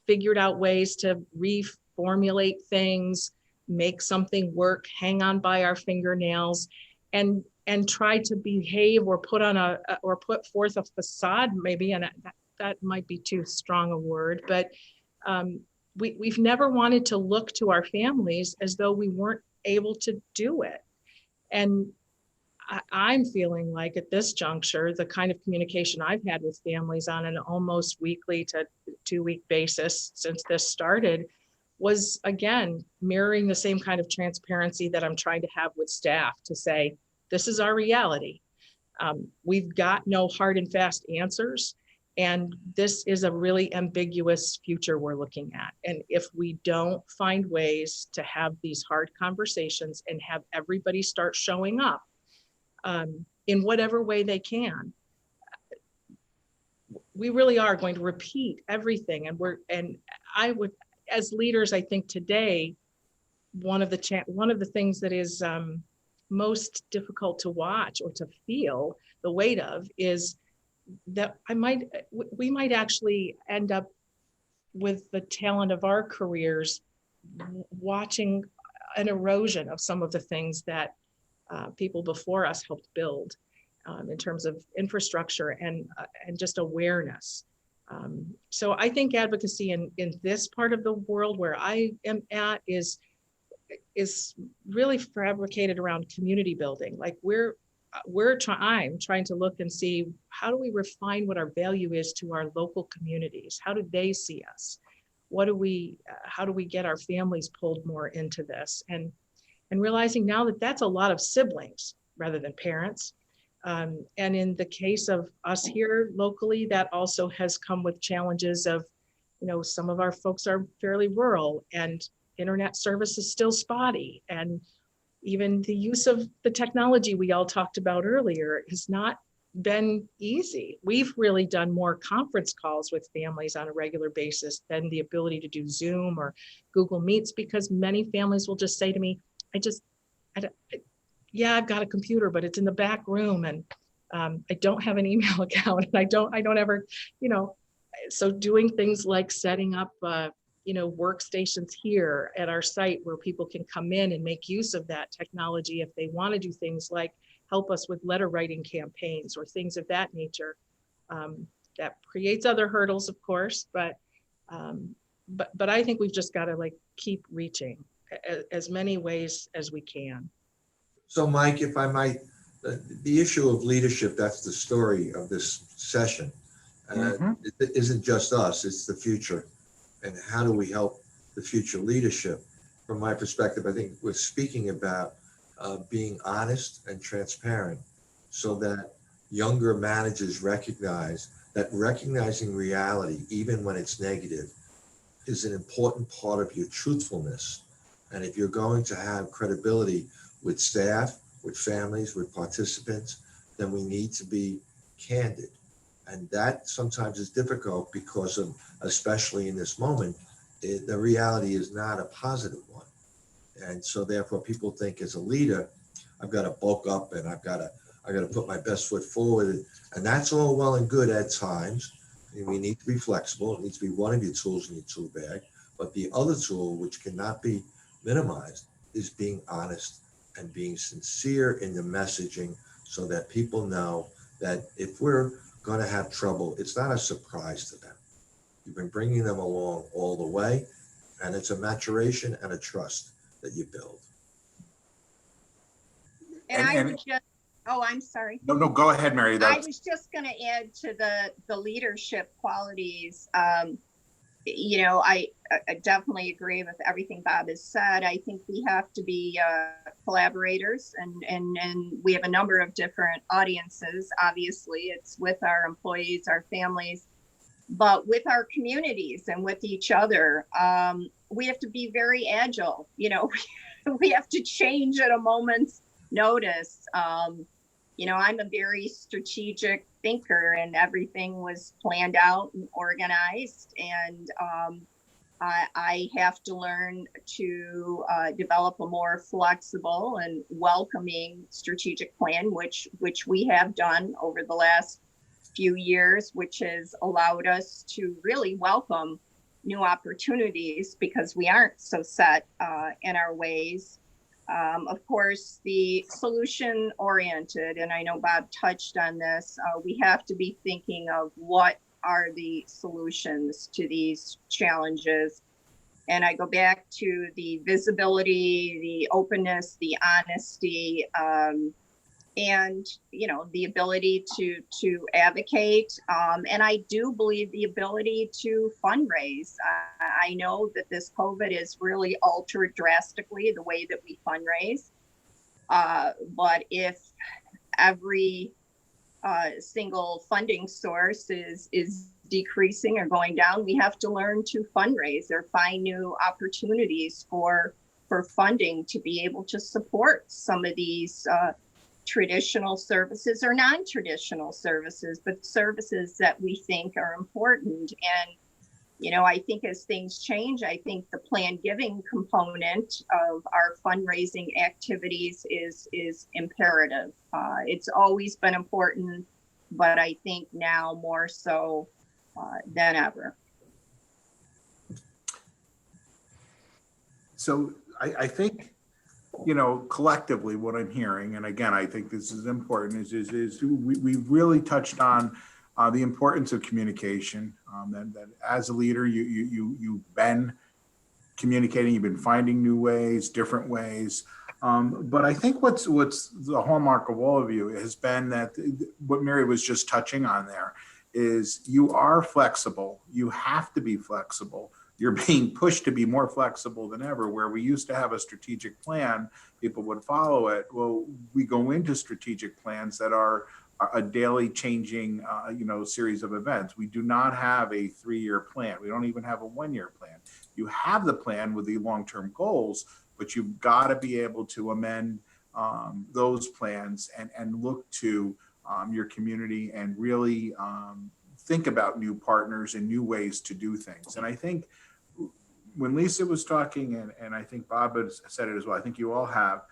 S3: figured out ways to reformulate things, make something work, hang on by our fingernails, and try to behave or put forth a facade, maybe, and that might be too strong a word, but we've never wanted to look to our families as though we weren't able to do it. And I'm feeling like, at this juncture, the kind of communication I've had with families on an almost weekly to 2-week basis since this started was, again, mirroring the same kind of transparency that I'm trying to have with staff, to say, this is our reality. We've got no hard and fast answers. And this is a really ambiguous future we're looking at. And if we don't find ways to have these hard conversations and have everybody start showing up in whatever way they can, we really are going to repeat everything. And I would, as leaders, I think today, one of the things that is most difficult to watch or to feel the weight of is that we might actually end up with the talent of our careers watching an erosion of some of the things that people before us helped build in terms of infrastructure and just awareness. So I think advocacy in this part of the world where I am at is really fabricated around community building. Like, I'm trying to look and see, how do we refine what our value is to our local communities? How do they see us? How do we get our families pulled more into this? And realizing now that that's a lot of siblings rather than parents. And in the case of us here locally, that also has come with challenges of, some of our folks are fairly rural and internet service is still spotty. And even the use of the technology we all talked about earlier has not been easy. We've really done more conference calls with families on a regular basis than the ability to do Zoom or Google Meets, because many families will just say to me, I've got a computer, but it's in the back room, and I don't have an email account, and I don't ever, so doing things like setting up workstations here at our site where people can come in and make use of that technology if they want to do things like help us with letter writing campaigns or things of that nature. That creates other hurdles, of course, but I think we've just got to keep reaching as many ways as we can.
S4: So Mike, if I might, the issue of leadership, that's the story of this session.
S1: Mhm.
S4: It isn't just us, it's the future. And how do we help the future leadership? From my perspective, I think we're speaking about being honest and transparent so that younger managers recognize that recognizing reality, even when it's negative, is an important part of your truthfulness. And if you're going to have credibility with staff, with families, with participants, then we need to be candid. And that sometimes is difficult because of, especially in this moment, the reality is not a positive one. And so therefore people think as a leader, I've got to bulk up and I got to put my best foot forward. And that's all well and good at times. And we need to be flexible. It needs to be one of your tools in your tool bag. But the other tool, which cannot be minimized, is being honest and being sincere in the messaging so that people know that if we're going to have trouble, it's not a surprise to them. You've been bringing them along all the way, and it's a maturation and a trust that you build.
S2: And I
S1: And
S2: would just, oh, I'm sorry.
S1: no, go ahead, Mary.
S2: I
S1: That's
S2: was just going to add to the leadership qualities. I definitely agree with everything Bob has said. I think we have to be collaborators, and we have a number of different audiences. Obviously, it's with our employees, our families, but with our communities and with each other. We have to be very agile. We have to change at a moment's notice. I'm a very strategic thinker, and everything was planned out and organized. And I have to learn to develop a more flexible and welcoming strategic plan, which we have done over the last few years, which has allowed us to really welcome new opportunities because we aren't so set in our ways. Of course, the solution oriented, and I know Bob touched on this, we have to be thinking of what are the solutions to these challenges. And I go back to the visibility, the openness, the honesty, and the ability to advocate, and I do believe the ability to fundraise. I know that this COVID has really altered drastically the way that we fundraise, but if every single funding source is decreasing or going down, we have to learn to fundraise or find new opportunities for funding to be able to support some of these traditional services or non-traditional services, but services that we think are important. And I think as things change, I think the planned giving component of our fundraising activities is imperative. It's always been important, but I think now more so than ever.
S1: so I think, collectively what I'm hearing, and again, I think this is important, is we really touched on the importance of communication, that as a leader, you've been communicating, you've been finding new ways, different ways. But I think what's the hallmark of all of you has been that what Mary was just touching on there is you are flexible. You have to be flexible. You're being pushed to be more flexible than ever. Where we used to have a strategic plan, people would follow it. Well, we go into strategic plans that are a daily changing, series of events. We do not have a 3-year plan. We don't even have a 1-year plan. You have the plan with the long-term goals, but you've got to be able to amend those plans and look to your community and really think about new partners and new ways to do things. And I think when Lisa was talking, and I think Bob has said it as well, I think you all have,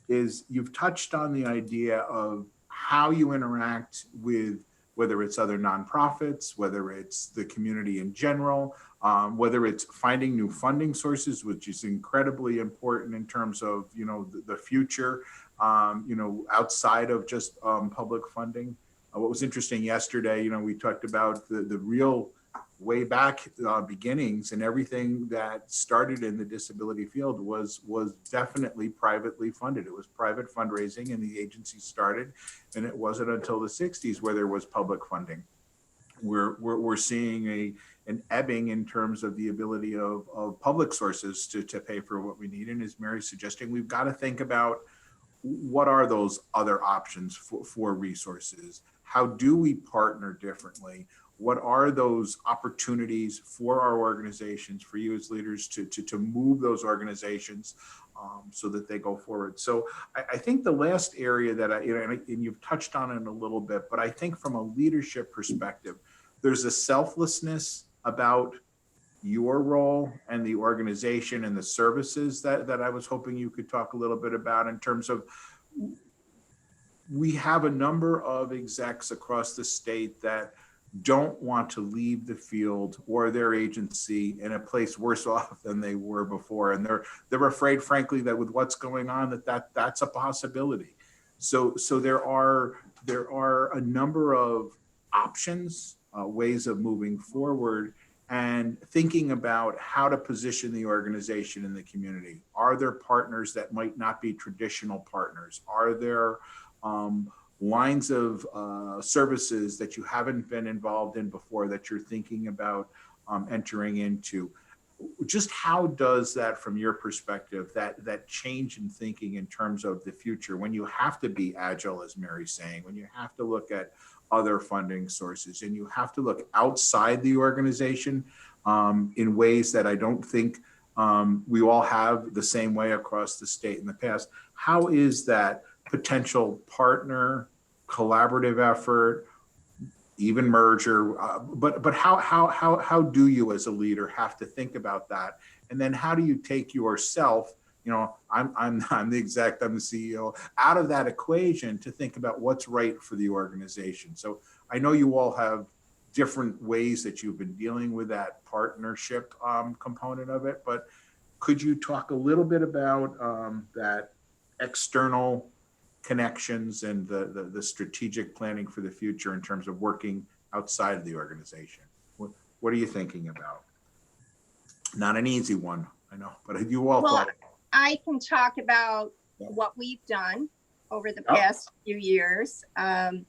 S1: is you've touched on the idea of how you interact with, whether it's other nonprofits, whether it's the community in general, whether it's finding new funding sources, which is incredibly important in terms of, the future, outside of just public funding. What was interesting yesterday, we talked about the real way back beginnings, and everything that started in the disability field was definitely privately funded. It was private fundraising, and the agency started, and it wasn't until the 60s where there was public funding. We're seeing an ebbing in terms of the ability of public sources to pay for what we need. And as Mary's suggesting, we've got to think about what are those other options for resources? How do we partner differently? What are those opportunities for our organizations, for you as leaders to move those organizations so that they go forward? So I think the last area that and you've touched on it a little bit, but I think from a leadership perspective, there's a selflessness about your role and the organization and the services that I was hoping you could talk a little bit about, in terms of, we have a number of execs across the state that don't want to leave the field or their agency in a place worse off than they were before. And they're afraid, frankly, that with what's going on, that's a possibility. So there are a number of options, ways of moving forward, and thinking about how to position the organization in the community. Are there partners that might not be traditional partners? Are there lines of services that you haven't been involved in before that you're thinking about entering into? Just how does that, from your perspective, that change in thinking in terms of the future, when you have to be agile, as Mary's saying, when you have to look at other funding sources, and you have to look outside the organization in ways that I don't think we all have the same way across the state in the past? How is that potential partner, collaborative effort, even merger, but how do you as a leader have to think about that? And then how do you take yourself, I'm the exec, I'm the CEO, out of that equation to think about what's right for the organization? So I know you all have different ways that you've been dealing with that partnership component of it, but could you talk a little bit about that external connections and the strategic planning for the future in terms of working outside of the organization? What are you thinking about? Not an easy one, I know, but have you all thought?
S2: I can talk about what we've done over the past few years. And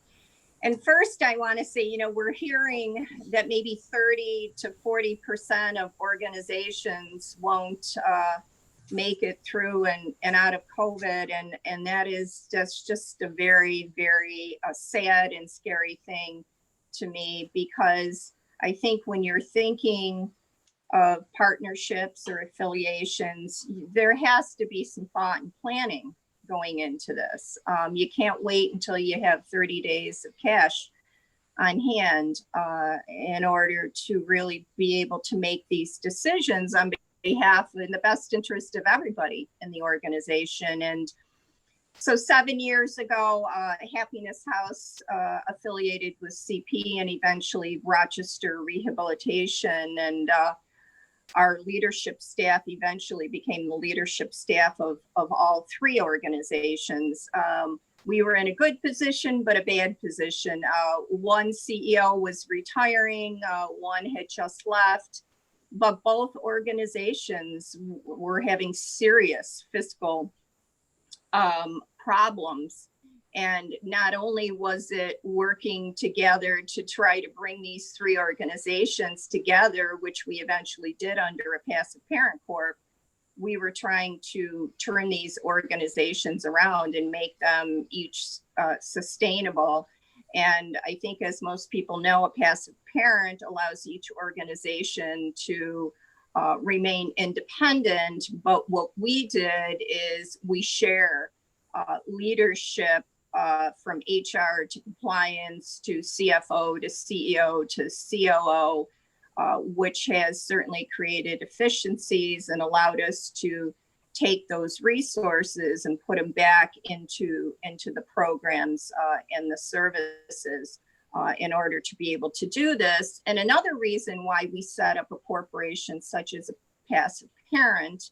S2: first I want to say, we're hearing that maybe 30 to 40% of organizations won't make it through and out of COVID. And that's just a very, very sad and scary thing to me, because I think when you're thinking of partnerships or affiliations, there has to be some thought and planning going into this. You can't wait until you have 30 days of cash on hand in order to really be able to make these decisions on behalf in the best interest of everybody in the organization. And so 7 years ago, Happiness House affiliated with CP and eventually Rochester Rehabilitation, and our leadership staff eventually became the leadership staff of all three organizations. We were in a good position, but a bad position. One CEO was retiring, one had just left, but both organizations were having serious fiscal problems. And not only was it working together to try to bring these three organizations together, which we eventually did under a passive parent corp, we were trying to turn these organizations around and make them each sustainable. And I think, as most people know, a passive parent allows each organization to remain independent. But what we did is we share leadership from HR to compliance to CFO to CEO to COO, which has certainly created efficiencies and allowed us to take those resources and put them back into the programs and the services in order to be able to do this. And another reason why we set up a corporation such as a passive parent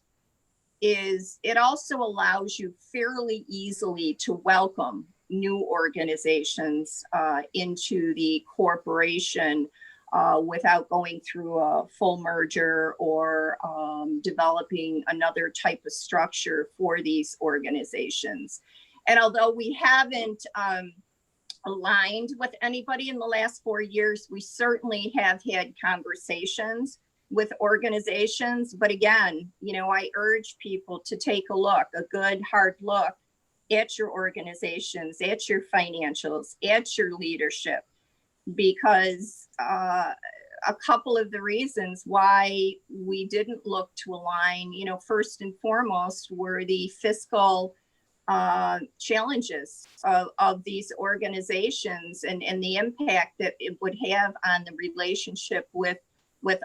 S2: is it also allows you fairly easily to welcome new organizations into the corporation without going through a full merger or developing another type of structure for these organizations. And although we haven't aligned with anybody in the last 4 years, we certainly have had conversations with organizations. But again, you know, I urge people to take a look, a good hard look at your organizations, at your financials, at your leadership, because a couple of the reasons why we didn't look to align, you know, first and foremost were the fiscal challenges of these organizations and the impact that it would have on the relationship with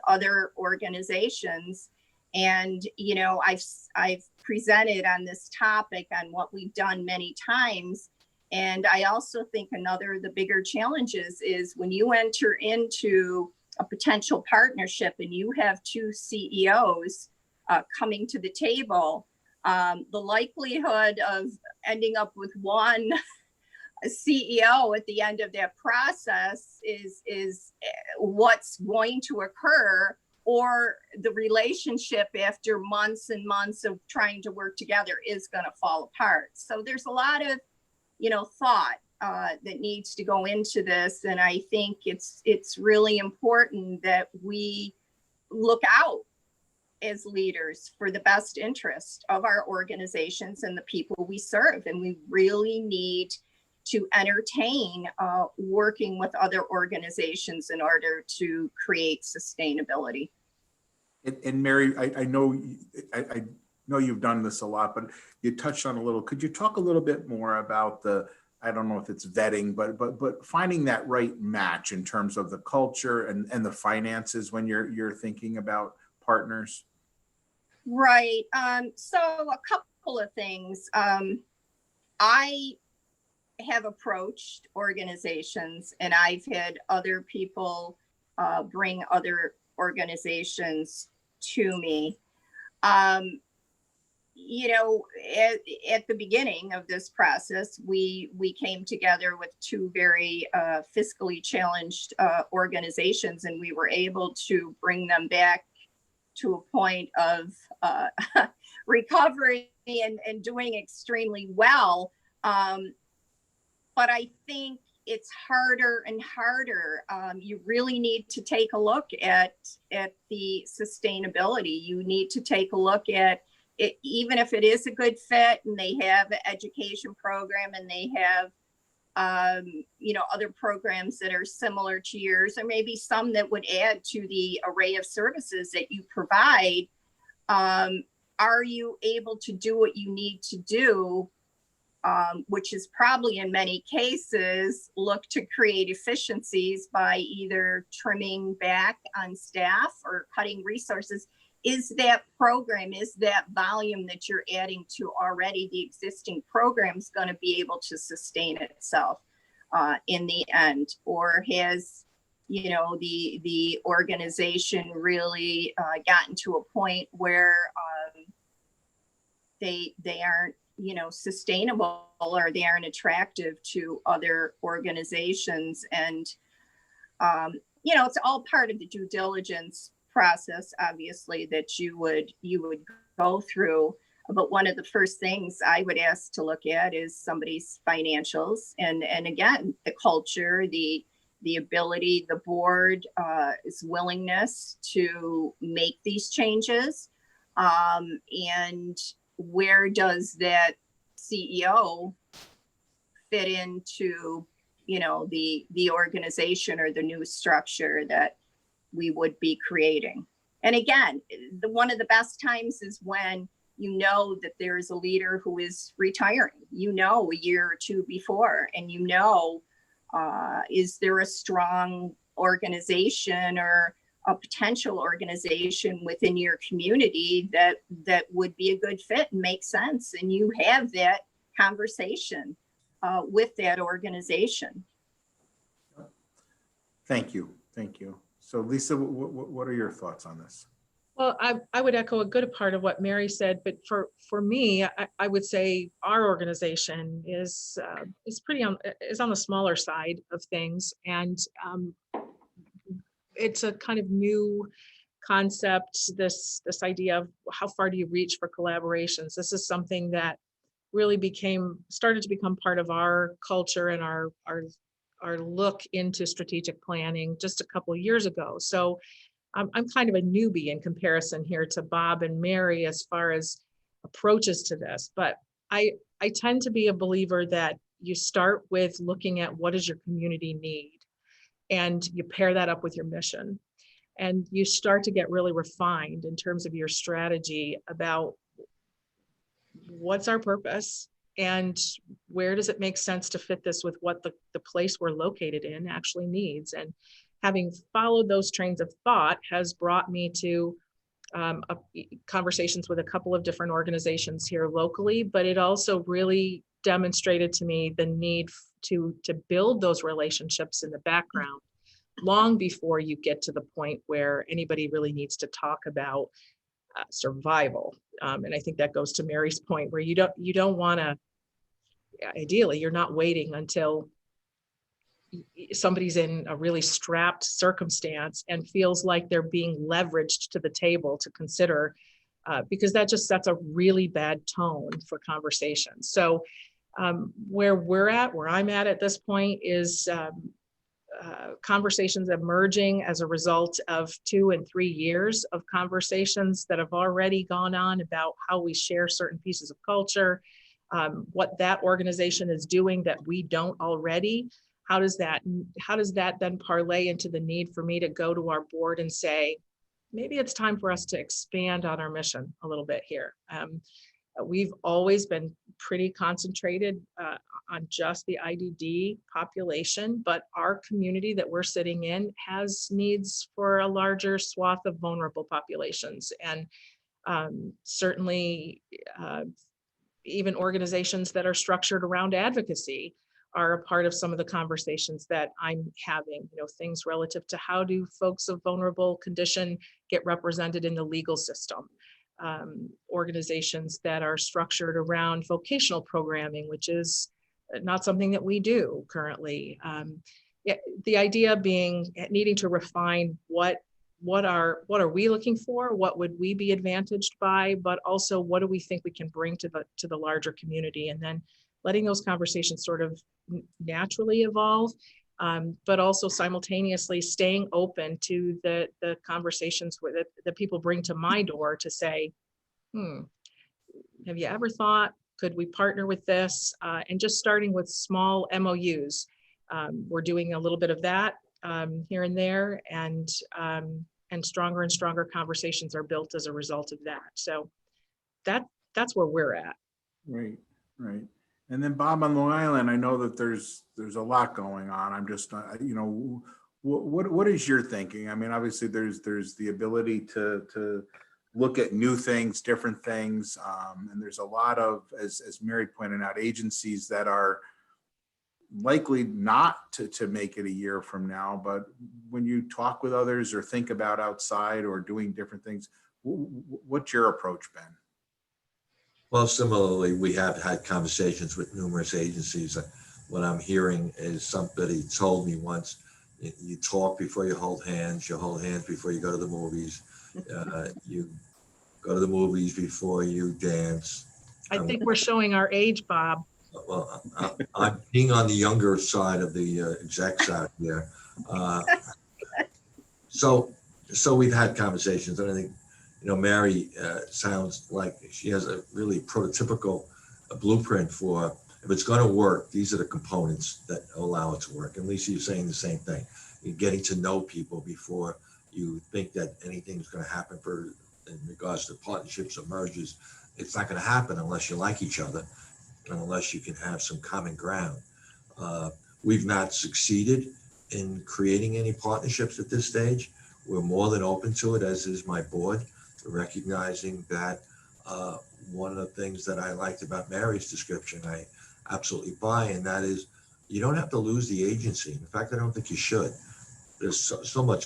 S2: other organizations. And, you know, I've presented on this topic on what we've done many times. And I also think another of the bigger challenges is when you enter into a potential partnership and you have two CEOs coming to the table, the likelihood of ending up with one CEO at the end of that process is what's going to occur, or the relationship after months and months of trying to work together is going to fall apart. So there's a lot of, you know, thought that needs to go into this. And I think it's really important that we look out as leaders for the best interest of our organizations and the people we serve. And we really need to entertain working with other organizations in order to create sustainability.
S1: And Mary, I know you've done this a lot, but you touched on a little. Could you talk a little bit more about the, I don't know if it's vetting, but finding that right match in terms of the culture and the finances when you're thinking about partners?
S2: Right. So a couple of things. I have approached organizations, and I've had other people bring other organizations to me. You know, at the beginning of this process, we came together with two very fiscally challenged organizations, and we were able to bring them back to a point of recovery and doing extremely well. But I think it's harder and harder. You really need to take a look at the sustainability. You need to take a look at it, even if it is a good fit and they have an education program and they have you know, other programs that are similar to yours, or maybe some that would add to the array of services that you provide. Are you able to do what you need to do? Which is probably in many cases look to create efficiencies by either trimming back on staff or cutting resources. Is that program, is that volume that you're adding to already the existing programs going to be able to sustain itself in the end? Or has, you know, the organization really gotten to a point where they aren't, you know, sustainable, or they aren't attractive to other organizations? And you know, it's all part of the due diligence process, obviously, that you would go through. But one of the first things I would ask to look at is somebody's financials, and again, the culture, the ability, the board's willingness to make these changes, and where does that CEO fit into, you know, the organization or the new structure that we would be creating. And again, one of the best times is when you know that there's a leader who is retiring, you know, a year or two before, and you know, is there a strong organization or a potential organization within your community that would be a good fit and make sense, and you have that conversation with that organization.
S1: Thank you. So Lisa, what are your thoughts on this?
S3: Well, I would echo a good part of what Mary said, but for me, I would say our organization is on the smaller side of things, and it's a kind of new concept, this idea of how far do you reach for collaborations. This is something that really started to become part of our culture and our look into strategic planning just a couple of years ago. So I'm kind of a newbie in comparison here to Bob and Mary as far as approaches to this, but I tend to be a believer that you start with looking at what does your community need, and you pair that up with your mission, and you start to get really refined in terms of your strategy about what's our purpose and where does it make sense to fit this with what the place we're located in actually needs. And having followed those trains of thought has brought me to conversations with a couple of different organizations here locally, but it also really demonstrated to me the need to build those relationships in the background long before you get to the point where anybody really needs to talk about survival. And I think that goes to Mary's point, where you don't want to, ideally, you're not waiting until somebody's in a really strapped circumstance and feels like they're being leveraged to the table to consider, because that just sets a really bad tone for conversation. So where I'm at this point is conversations emerging as a result of 2 and 3 years of conversations that have already gone on about how we share certain pieces of culture, what that organization is doing that we don't already. How does that then parlay into the need for me to go to our board and say, maybe it's time for us to expand on our mission a little bit here. We've always been pretty concentrated on just the IDD population, but our community that we're sitting in has needs for a larger swath of vulnerable populations. And certainly even organizations that are structured around advocacy are a part of some of the conversations that I'm having, things relative to how do folks of vulnerable condition get represented in the legal system. Organizations that are structured around vocational programming, which is not something that we do currently. The idea being needing to refine what are we looking for, what would we be advantaged by, but also what do we think we can bring to the larger community, and then letting those conversations sort of naturally evolve. But also simultaneously staying open to the conversations that people bring to my door to say, have you ever thought, could we partner with this? And just starting with small MOUs. We're doing a little bit of that here and there, and stronger and stronger conversations are built as a result of that. So that's where we're at.
S1: Right. And then Bob, on Long Island, I know that there's a lot going on. I'm just, what is your thinking? I mean, obviously there's the ability to look at new things, different things. And there's a lot of, as Mary pointed out, agencies that are likely not to make it a year from now. But when you talk with others or think about outside or doing different things, what's your approach been?
S4: Well, similarly, we have had conversations with numerous agencies. What I'm hearing is somebody told me once, you talk before you hold hands before you go to the movies, you go to the movies before you dance.
S3: I think we're showing our age, Bob.
S4: Well, I'm being on the younger side of the execs out here. So we've had conversations, and I think, Mary sounds like she has a really prototypical blueprint for, if it's going to work, these are the components that allow it to work. And Lisa, you're saying the same thing. You're getting to know people before you think that anything's going to happen in regards to partnerships or mergers. It's not going to happen unless you like each other and unless you can have some common ground. We've not succeeded in creating any partnerships at this stage. We're more than open to it, as is my board, recognizing that one of the things that I liked about Mary's description, I absolutely buy, and that is you don't have to lose the agency. In fact, I don't think you should. There's so much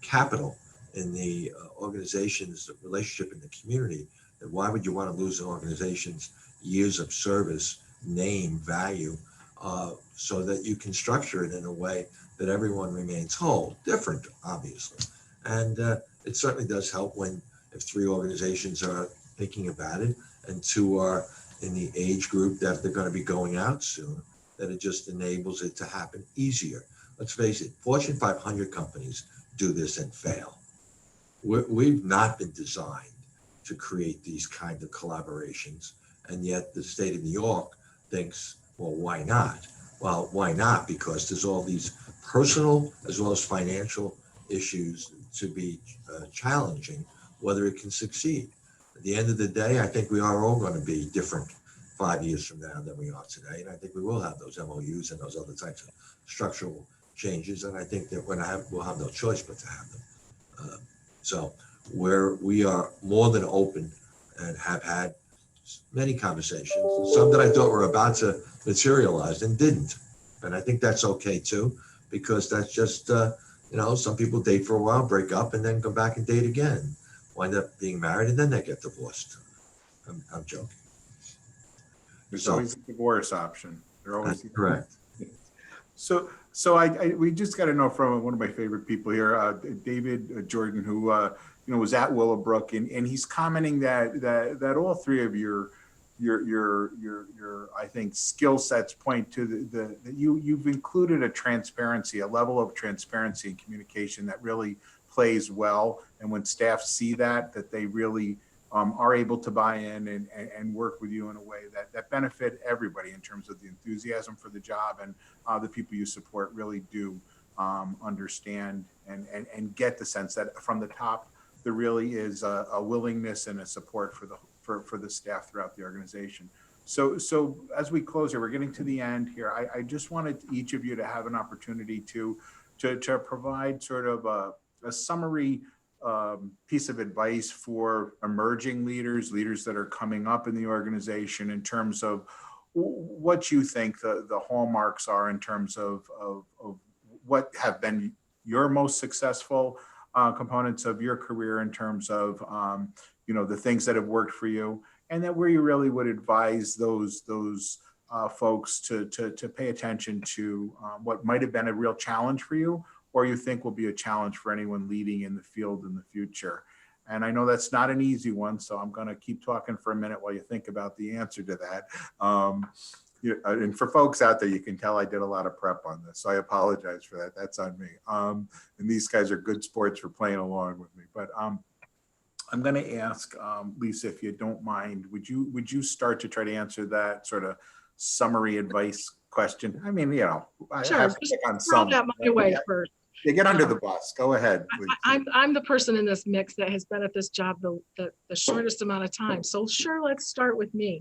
S4: capital in the organization's relationship in the community that why would you want to lose an organization's years of service, name, value, so that you can structure it in a way that everyone remains whole, different, obviously. And it certainly does help if 3 organizations are thinking about it and 2 are in the age group that they're going to be going out soon, that it just enables it to happen easier. Let's face it, Fortune 500 companies do this and fail. We've not been designed to create these kind of collaborations, and yet the state of New York thinks, well, why not? Well, why not? Because there's all these personal as well as financial issues to be challenging whether it can succeed. At the end of the day, I think we are all going to be different 5 years from now than we are today, and I think we will have those MOUs and those other types of structural changes, and I think that we'll have no choice but to have them. So we are more than open and have had many conversations, some that I thought were about to materialize and didn't. And I think that's okay too, because that's just, some people date for a while, break up, and then go back and date again, wind up being married, and then they get divorced. I'm joking.
S1: There's
S4: So-
S1: always a divorce option. They're always
S4: That's correct.
S1: So we just got to know from one of my favorite people here, David Jordan, who was at Willowbrook, and he's commenting that all 3 of your I think skill sets point to that you've included a level of transparency and communication that really plays well, and when staff see that they really are able to buy in and work with you in a way that benefit everybody in terms of the enthusiasm for the job, and the people you support really do understand and get the sense that from the top there really is a willingness and a support for the staff throughout the organization. So as we close here, we're getting to the end here. I just wanted each of you to have an opportunity to provide sort of a summary piece of advice for emerging leaders that are coming up in the organization in terms of what you think the hallmarks are in terms of what have been your most successful components of your career in terms of the things that have worked for you, and that where you really would advise those folks to pay attention to what might have been a real challenge for you, or you think will be a challenge for anyone leading in the field in the future. And I know that's not an easy one, so I'm going to keep talking for a minute while you think about the answer to that. And for folks out there, you can tell I did a lot of prep on this, so I apologize for that. That's on me. And these guys are good sports for playing along with me. But I'm going to ask Lisa, if you don't mind, would you start to try to answer that sort of summary advice question? I mean,
S3: Sure,
S1: I have to pick on
S3: throw
S1: some.
S3: that my way first.
S1: You get under the bus. Go ahead, please.
S3: I'm the person in this mix that has been at this job the shortest amount of time. So sure, let's start with me.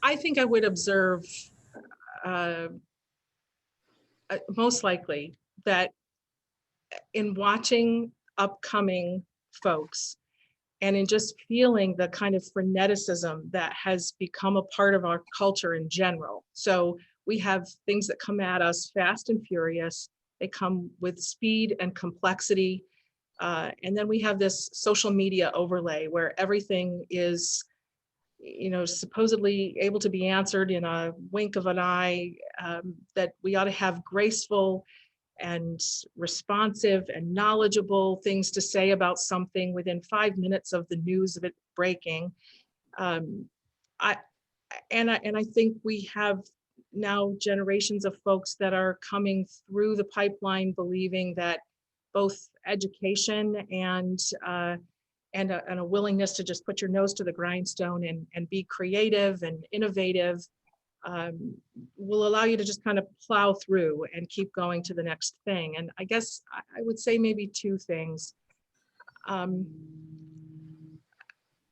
S3: I think I would observe most likely that in watching upcoming folks and in just feeling the kind of freneticism that has become a part of our culture in general. So we have things that come at us fast and furious. They come with speed and complexity. And then we have this social media overlay where everything is, supposedly able to be answered in a wink of an eye, that we ought to have graceful and responsive and knowledgeable things to say about something within 5 minutes of the news of it breaking. I think we have now generations of folks that are coming through the pipeline believing that both education and a willingness to just put your nose to the grindstone and be creative and innovative will allow you to just kind of plow through and keep going to the next thing. And I guess I would say maybe 2 things.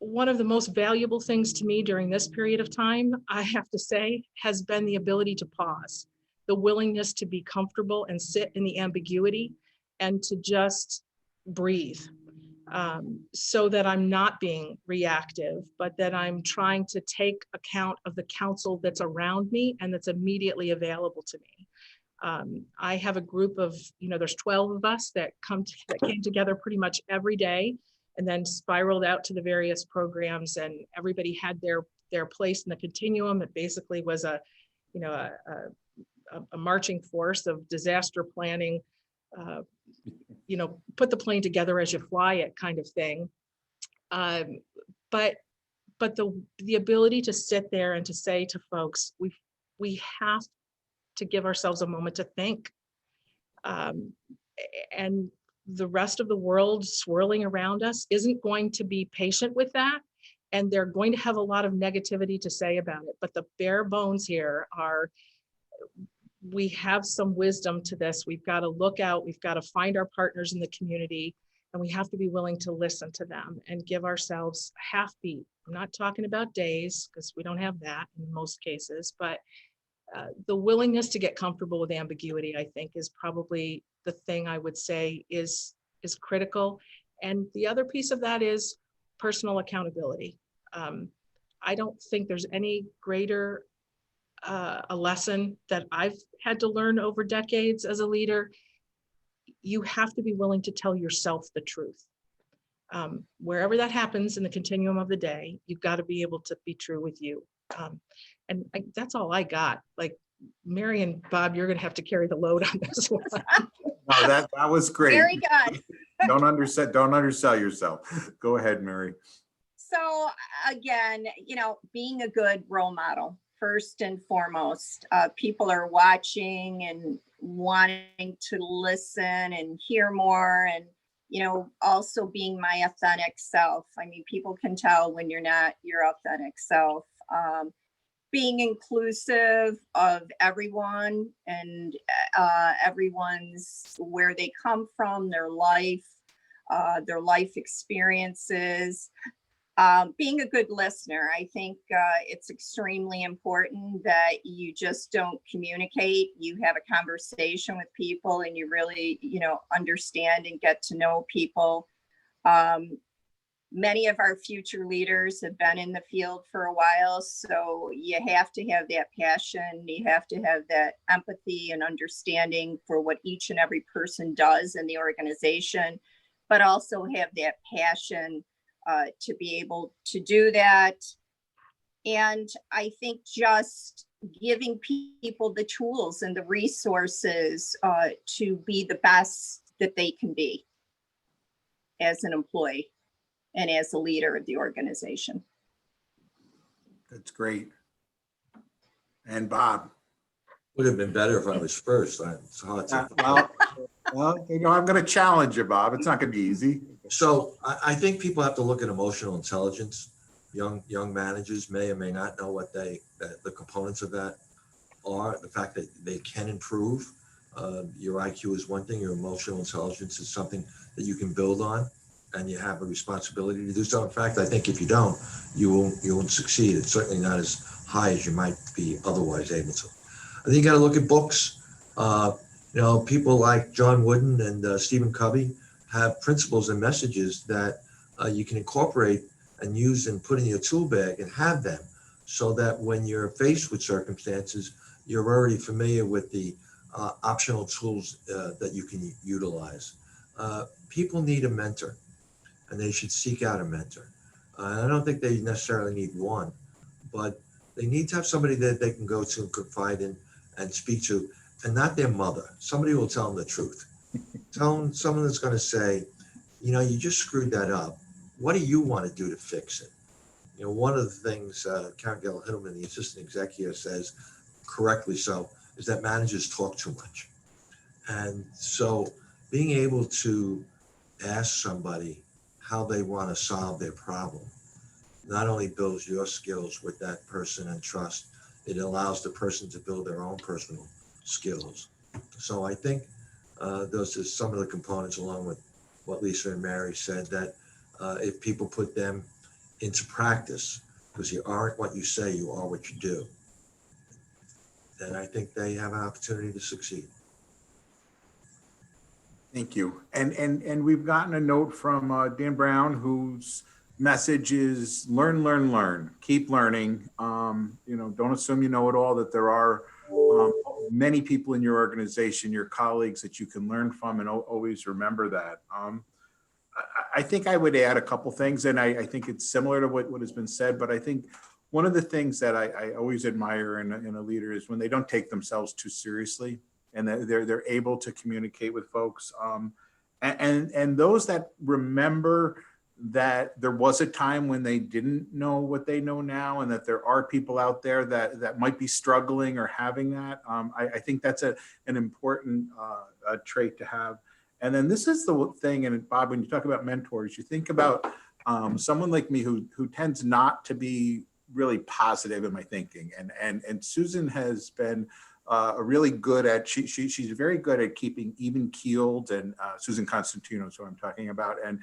S3: One of the most valuable things to me during this period of time, I have to say, has been the ability to pause, the willingness to be comfortable and sit in the ambiguity and to just breathe, so that I'm not being reactive, but that I'm trying to take account of the counsel that's around me and that's immediately available to me. I have a group of, there's 12 of us that came together pretty much every day and then spiraled out to the various programs, and everybody had their their place in the continuum. It basically was a marching force of disaster planning, put the plane together as you fly it kind of thing. But the ability to sit there and to say to folks, we have to give ourselves a moment to think. And the rest of the world swirling around us isn't going to be patient with that. And they're going to have a lot of negativity to say about it. But the bare bones here are, we have some wisdom to this. We've got to look out, we've got to find our partners in the community, and we have to be willing to listen to them and give ourselves half beat. I'm not talking about days, because we don't have that in most cases, but the willingness to get comfortable with ambiguity, I think, is probably the thing I would say is critical. And the other piece of that is personal accountability. I don't think there's any greater a lesson that I've had to learn over decades as a leader. You have to be willing to tell yourself the truth. Wherever that happens in the continuum of the day, you've got to be able to be true with you. That's all I got. Like, Mary and Bob, you're going to have to carry the load on this one.
S1: No, that was great.
S2: Very good.
S1: Don't undersell yourself. Go ahead, Mary.
S2: So again, being a good role model, first and foremost. People are watching and wanting to listen and hear more, and also being my authentic self. I mean, people can tell when you're not your authentic self. Being inclusive of everyone and everyone's where they come from, their life experiences. Being a good listener. I think it's extremely important that you just don't communicate. You have a conversation with people and you really, understand and get to know people. Many of our future leaders have been in the field for a while, so you have to have that passion. You have to have that empathy and understanding for what each and every person does in the organization, but also have that passion to be able to do that. And I think just giving people the tools and the resources to be the best that they can be as an employee and as a leader of the organization.
S1: That's great. And Bob?
S4: Would have been better if I was first. It's hard to.
S1: Well, I'm going to challenge you, Bob. It's not going to be easy.
S4: So I think people have to look at emotional intelligence. Young managers may or may not know what the components of that are. The fact that they can improve. Your IQ is one thing. Your emotional intelligence is something that you can build on, and you have a responsibility to do so. In fact, I think if you don't, you won't succeed. It's certainly not as high as you might be otherwise able to. I think you got to look at books. People like John Wooden and Stephen Covey have principles and messages that you can incorporate and use and put in your tool bag and have them, so that when you're faced with circumstances, you're already familiar with the optional tools that you can utilize. People need a mentor, and they should seek out a mentor. I don't think they necessarily need one, but they need to have somebody that they can go to and confide in and speak to, and not their mother. Somebody who will tell them the truth. Tell them, someone that's going to say, you just screwed that up. What do you want to do to fix it? One of the things Karen Hittleman, the assistant executive, says, correctly so, is that managers talk too much. And so being able to ask somebody how they want to solve their problem not only builds your skills with that person and trust, it allows the person to build their own personal skills. So I think those are some of the components, along with what Lisa and Mary said, that if people put them into practice, because you aren't what you say, you are what you do, then I think they have an opportunity to succeed.
S1: Thank you. And we've gotten a note from Dan Brown, whose message is learn, keep learning. Don't assume you know it all, that there are many people in your organization, your colleagues, that you can learn from, and always remember that. I think I would add a couple things, and I think it's similar to what has been said, but I think one of the things that I always admire in a leader is when they don't take themselves too seriously, and they're able to communicate with folks. And those that remember that there was a time when they didn't know what they know now, and that there are people out there that might be struggling or having that. I think that's an important trait to have. And then this is the thing, and Bob, when you talk about mentors, you think about someone like me who tends not to be really positive in my thinking. And Susan has been really good at, she's very good at keeping even keeled, and Susan Constantino is who I'm talking about. And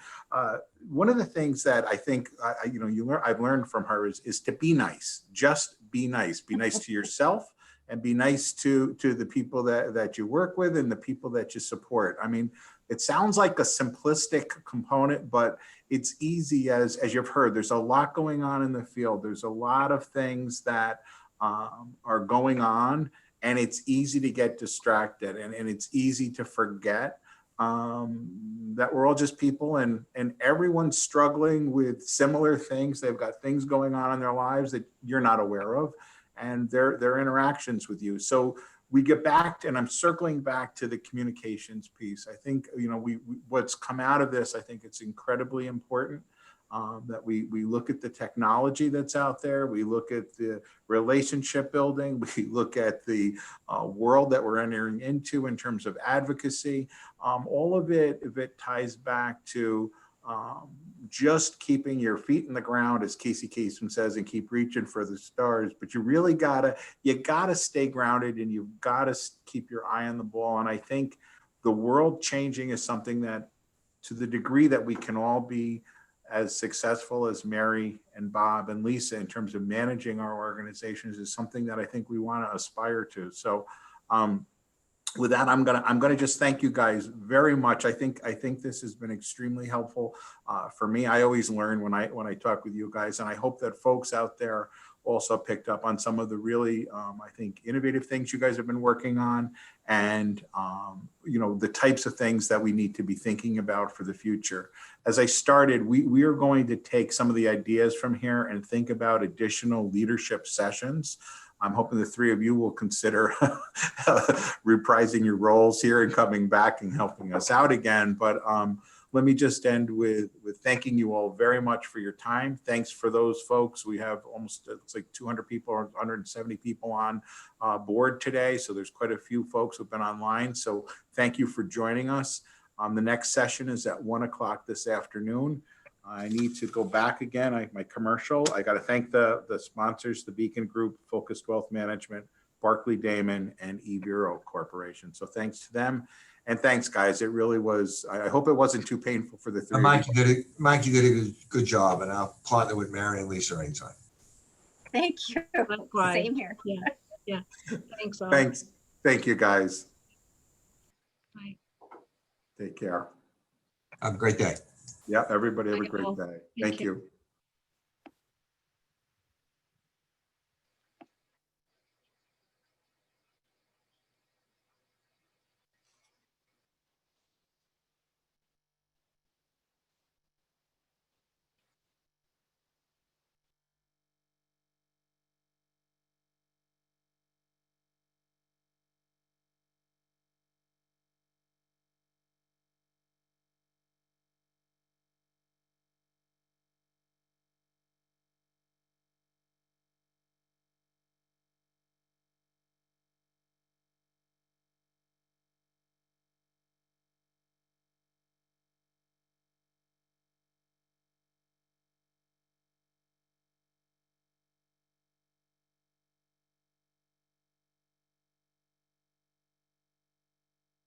S1: one of the things that I think, I've learned from her is to be nice. Just be nice. Be nice to yourself, and be nice to the people that you work with and the people that you support. I mean, it sounds like a simplistic component, but it's easy, as you've heard. There's a lot going on in the field. There's a lot of things that are going on, and it's easy to get distracted, and it's easy to forget that we're all just people, and everyone's struggling with similar things. They've got things going on in their lives that you're not aware of, and their interactions with you. So we get back, and I'm circling back to the communications piece. I think, what's come out of this, I think it's incredibly important that we look at the technology that's out there. We look at the relationship building. We look at the world that we're entering into in terms of advocacy. All of it, if it ties back to just keeping your feet in the ground, as Casey Kasem says, and keep reaching for the stars. But you really gotta stay grounded, and you've gotta keep your eye on the ball. And I think the world changing is something that, to the degree that we can all be as successful as Mary and Bob and Lisa in terms of managing our organizations, is something that I think we want to aspire to. So with that, I'm gonna just thank you guys very much. I think this has been extremely helpful for me. I always learn when I talk with you guys, and I hope that folks out there also picked up on some of the really, I think, innovative things you guys have been working on, and the types of things that we need to be thinking about for the future. As I started, we are going to take some of the ideas from here and think about additional leadership sessions. I'm hoping the three of you will consider reprising your roles here and coming back and helping us out again. But let me just end with thanking you all very much for your time. Thanks for those folks. We have almost, it's like 200 people or 170 people on board today. So there's quite a few folks who've been online. So thank you for joining us. The next session is at 1 o'clock this afternoon. I need to go back again. My commercial. I got to thank the sponsors, the Beacon Group, Focused Wealth Management, Barclay Damon, and eBureau Corporation. So thanks to them. And thanks, guys. It really was. I hope it wasn't too painful for the three.
S4: Mike, you did a good job, and I'll partner with Mary and Lisa anytime.
S2: Thank you.
S3: Likewise.
S2: Same here.
S3: Yeah. Thanks all.
S1: Thanks. Thank you, guys.
S3: Bye.
S1: Take care.
S4: Have a great day.
S1: Yeah, everybody have a
S3: Bye,
S1: great
S3: all.
S1: day.
S3: Thank
S1: Thank
S3: you.
S1: you.